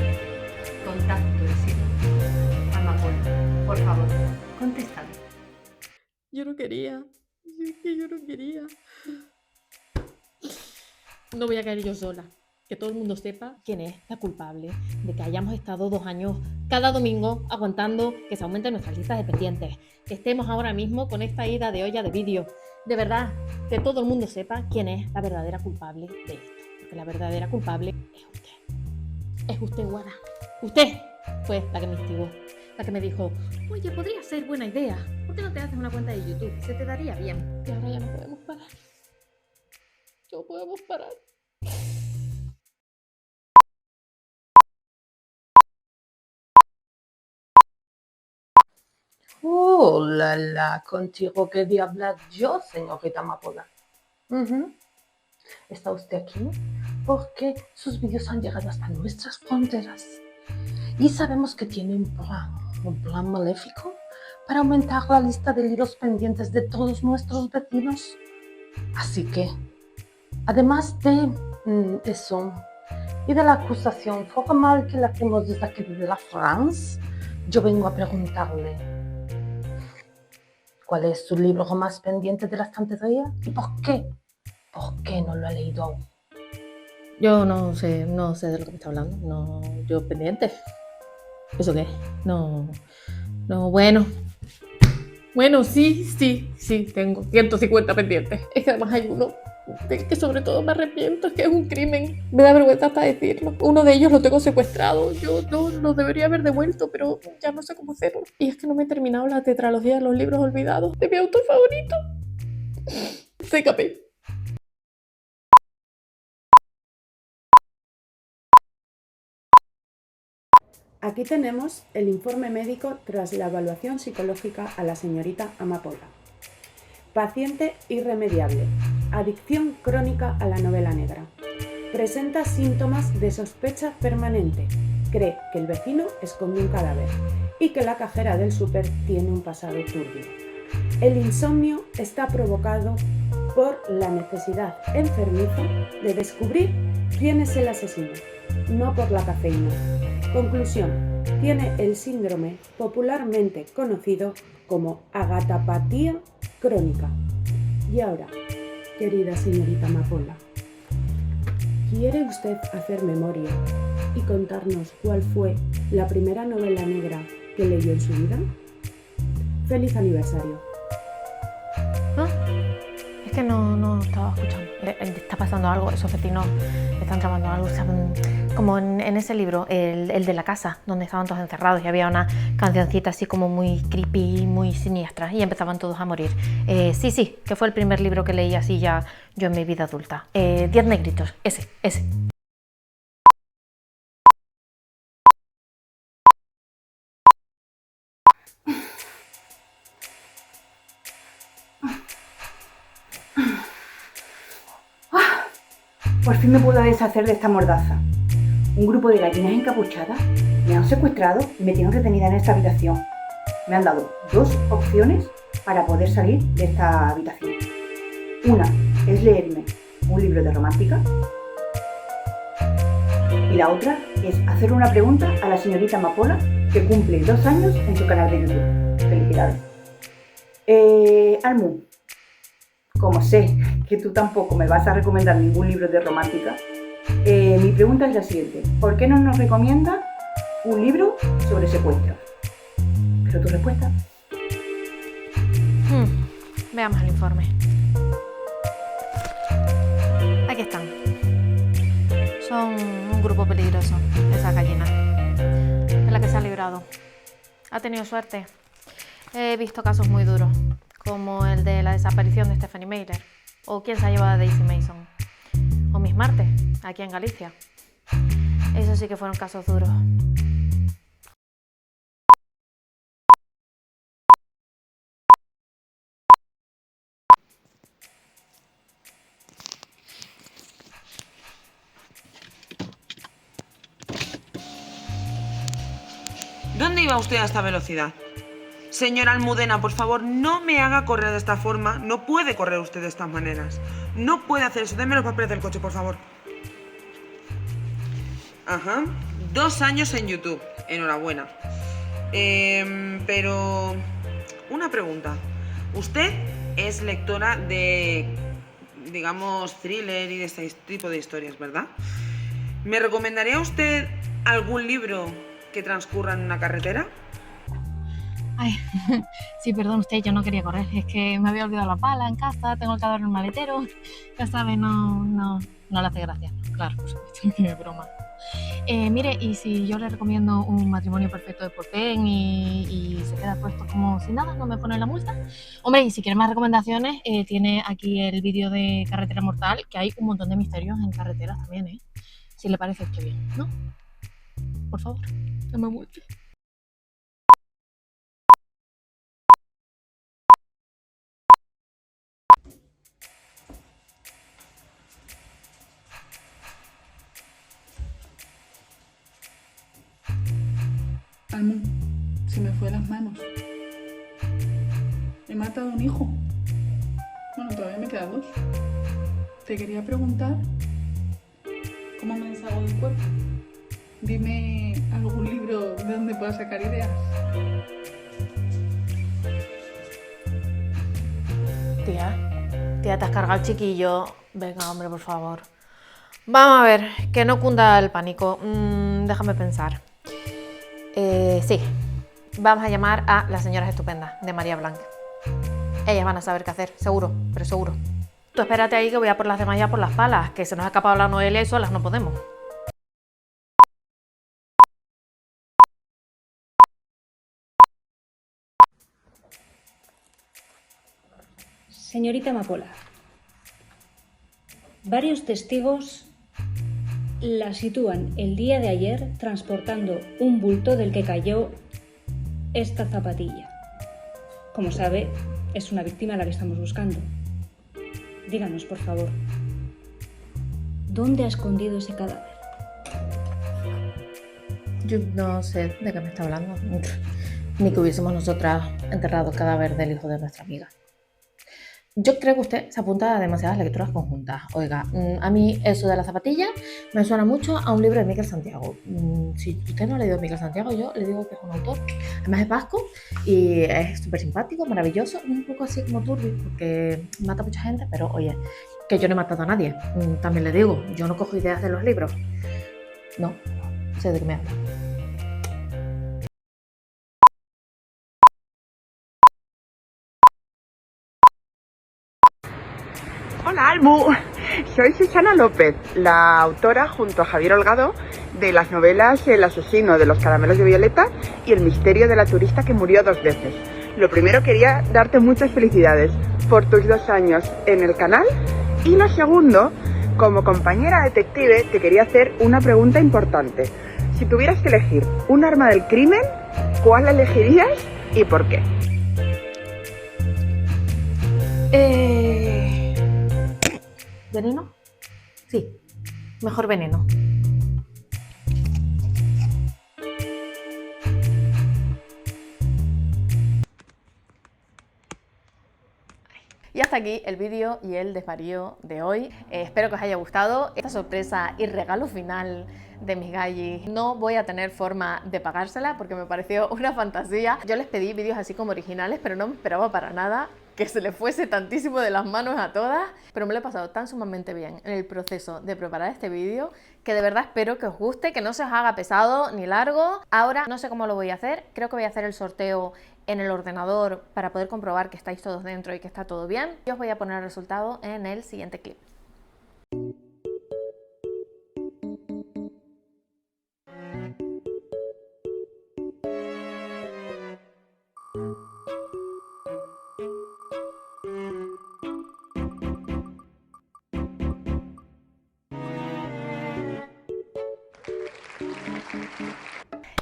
Contacto de Amapola, por favor, contéstame. Yo no quería. Es que yo no quería. No voy a caer yo sola. que todo el mundo sepa quién es la culpable de que hayamos estado 2 años cada domingo aguantando que se aumenten nuestras listas de pendientes, que estemos ahora mismo con esta ida de olla de vídeo. De verdad, que todo el mundo sepa quién es la verdadera culpable de esto, porque la verdadera culpable es usted. Es usted, Guada. Usted fue la que me instigó, la que me dijo, oye, podría ser buena idea, ¿por qué no te haces una cuenta de YouTube? Se te daría bien. Y ahora ya no podemos parar. No podemos parar. Oh, la, contigo quería hablar yo, señorita Amapola. Está usted aquí porque sus vídeos han llegado hasta nuestras fronteras y sabemos que tiene un plan maléfico para aumentar la lista de libros pendientes de todos nuestros vecinos. Así que, además de eso y de la acusación formal que le hacemos desde aquí de la France, yo vengo a preguntarle ¿cuál es su libro más pendiente de la estantería? ¿Y por qué? ¿Por qué no lo ha leído aún? Yo no sé de lo que me está hablando. No, yo pendiente. ¿Eso qué? No, bueno. Bueno, sí, tengo 150 pendientes. Es que además hay uno del que sobre todo me arrepiento, es que es un crimen. Me da vergüenza hasta decirlo. Uno de ellos lo tengo secuestrado. Yo no lo debería haber devuelto, pero ya no sé cómo hacerlo. Y es que no me he terminado la tetralogía de los libros olvidados de mi autor favorito. CKP. Aquí tenemos el informe médico tras la evaluación psicológica a la señorita Amapola. Paciente irremediable. Adicción crónica a la novela negra. Presenta síntomas de sospecha permanente. Cree que el vecino esconde un cadáver y que la cajera del súper tiene un pasado turbio. El insomnio está provocado por la necesidad enfermiza de descubrir quién es el asesino, no por la cafeína. Conclusión, tiene el síndrome popularmente conocido como agatapatía crónica. Y ahora, querida señorita Amapola, ¿quiere usted hacer memoria y contarnos cuál fue la primera novela negra que leyó en su vida? ¡Feliz aniversario! ¿No? Es que no estaba escuchando. Le está pasando algo, esos vecinos están tramando algo. Como en ese libro, el de la casa, donde estaban todos encerrados y había una cancioncita así como muy creepy, muy siniestra y empezaban todos a morir. Sí, que fue el primer libro que leí así ya yo en mi vida adulta. 10 negritos, ese. Por fin me puedo deshacer de esta mordaza. Un grupo de gallinas encapuchadas me han secuestrado y me tienen retenida en esta habitación. Me han dado 2 opciones para poder salir de esta habitación. Una es leerme un libro de romántica y la otra es hacer una pregunta a la señorita Amapola, que cumple 2 años en su canal de YouTube. Felicidades. Almu, como sé que tú tampoco me vas a recomendar ningún libro de romántica, mi pregunta es la siguiente. ¿Por qué no nos recomiendas un libro sobre secuestros? ¿Pero tu respuesta? Veamos el informe. Aquí están. Son un grupo peligroso, esas gallinas, de la que se ha librado. Ha tenido suerte. He visto casos muy duros, como el de la desaparición de Stephanie Meyer, o quién se ha llevado a Daisy Mason, o Miss Marte, aquí en Galicia. Esos sí que fueron casos duros. ¿Dónde iba usted a esta velocidad? Señora Almudena, por favor, no me haga correr de esta forma. No puede correr usted de estas maneras. No puede hacer eso. Deme los papeles del coche, por favor. Ajá. 2 años en YouTube. Enhorabuena. Pero... una pregunta. Usted es lectora de, digamos, thriller y de este tipo de historias, ¿verdad? ¿Me recomendaría usted algún libro que transcurra en una carretera? Ay, sí, perdón usted, yo no quería correr. Es que me había olvidado la pala en casa, tengo el cadáver en el maletero. Ya sabe, no le hace gracia. Claro, por supuesto, que es broma. Mire, y si yo le recomiendo un matrimonio perfecto de Porten y se queda puesto como si nada, ¿no me pone la multa? Hombre, y si quiere más recomendaciones, tiene aquí el vídeo de Carretera Mortal, que hay un montón de misterios en carreteras también, ¿eh? Si le parece esto bien, ¿no? Por favor, no me multe. Almu, se me fue de las manos. He matado a un hijo. Bueno, todavía me quedan 2. Te quería preguntar cómo me deshago del cuerpo. Dime algún libro de donde pueda sacar ideas. Tía, te has cargado el chiquillo. Venga, hombre, por favor. Vamos a ver, que no cunda el pánico. Déjame pensar. Sí, vamos a llamar a las señoras estupendas de María Blanc. Ellas van a saber qué hacer, seguro, pero seguro. Tú espérate ahí que voy a por las demás ya por las palas, que se nos ha escapado la Noelia y solas no podemos. Señorita Amapola, varios testigos la sitúan el día de ayer transportando un bulto del que cayó esta zapatilla. Como sabe, es una víctima a la que estamos buscando. Díganos, por favor, ¿dónde ha escondido ese cadáver? Yo no sé de qué me está hablando. Ni que hubiésemos nosotras enterrado el cadáver del hijo de nuestra amiga. Yo creo que usted se apunta a demasiadas lecturas conjuntas. Oiga, a mí eso de la zapatilla me suena mucho a un libro de Miquel Santiago. Si usted no ha leído Miquel Santiago, yo le digo que es un autor, además es vasco y es súper simpático, maravilloso, un poco así como turbio, porque mata a mucha gente, pero oye, que yo no he matado a nadie. También le digo, yo no cojo ideas de los libros. No, sé de qué me habla. Hola Almu, soy Susana López, la autora junto a Javier Holgado de las novelas El asesino de los caramelos de Violeta y El misterio de la turista que murió 2 veces. Lo primero, quería darte muchas felicidades por tus 2 años en el canal, y lo segundo, como compañera detective te quería hacer una pregunta importante. Si tuvieras que elegir un arma del crimen, ¿cuál elegirías y por qué? ¿Veneno? Sí, mejor veneno. Y hasta aquí el vídeo y el desvarío de hoy. Espero que os haya gustado esta sorpresa y regalo final de mis gallis. No voy a tener forma de pagársela porque me pareció una fantasía. Yo les pedí vídeos así como originales, pero no me esperaba para nada que se le fuese tantísimo de las manos a todas, pero me lo he pasado tan sumamente bien en el proceso de preparar este vídeo que de verdad espero que os guste, que no se os haga pesado ni largo. Ahora no sé cómo lo voy a hacer, creo que voy a hacer el sorteo en el ordenador para poder comprobar que estáis todos dentro y que está todo bien. Y os voy a poner el resultado en el siguiente clip.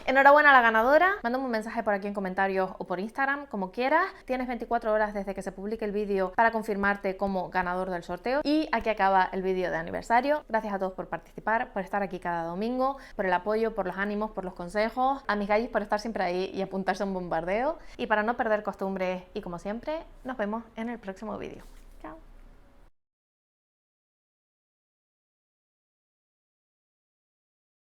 Enhorabuena a la ganadora, mándame un mensaje por aquí en comentarios o por Instagram, como quieras. Tienes 24 horas desde que se publique el vídeo para confirmarte como ganador del sorteo. Y aquí acaba el vídeo de aniversario. Gracias a todos por participar, por estar aquí cada domingo, por el apoyo, por los ánimos, por los consejos. A mis gallis por estar siempre ahí y apuntarse a un bombardeo. Y para no perder costumbres y como siempre, nos vemos en el próximo vídeo.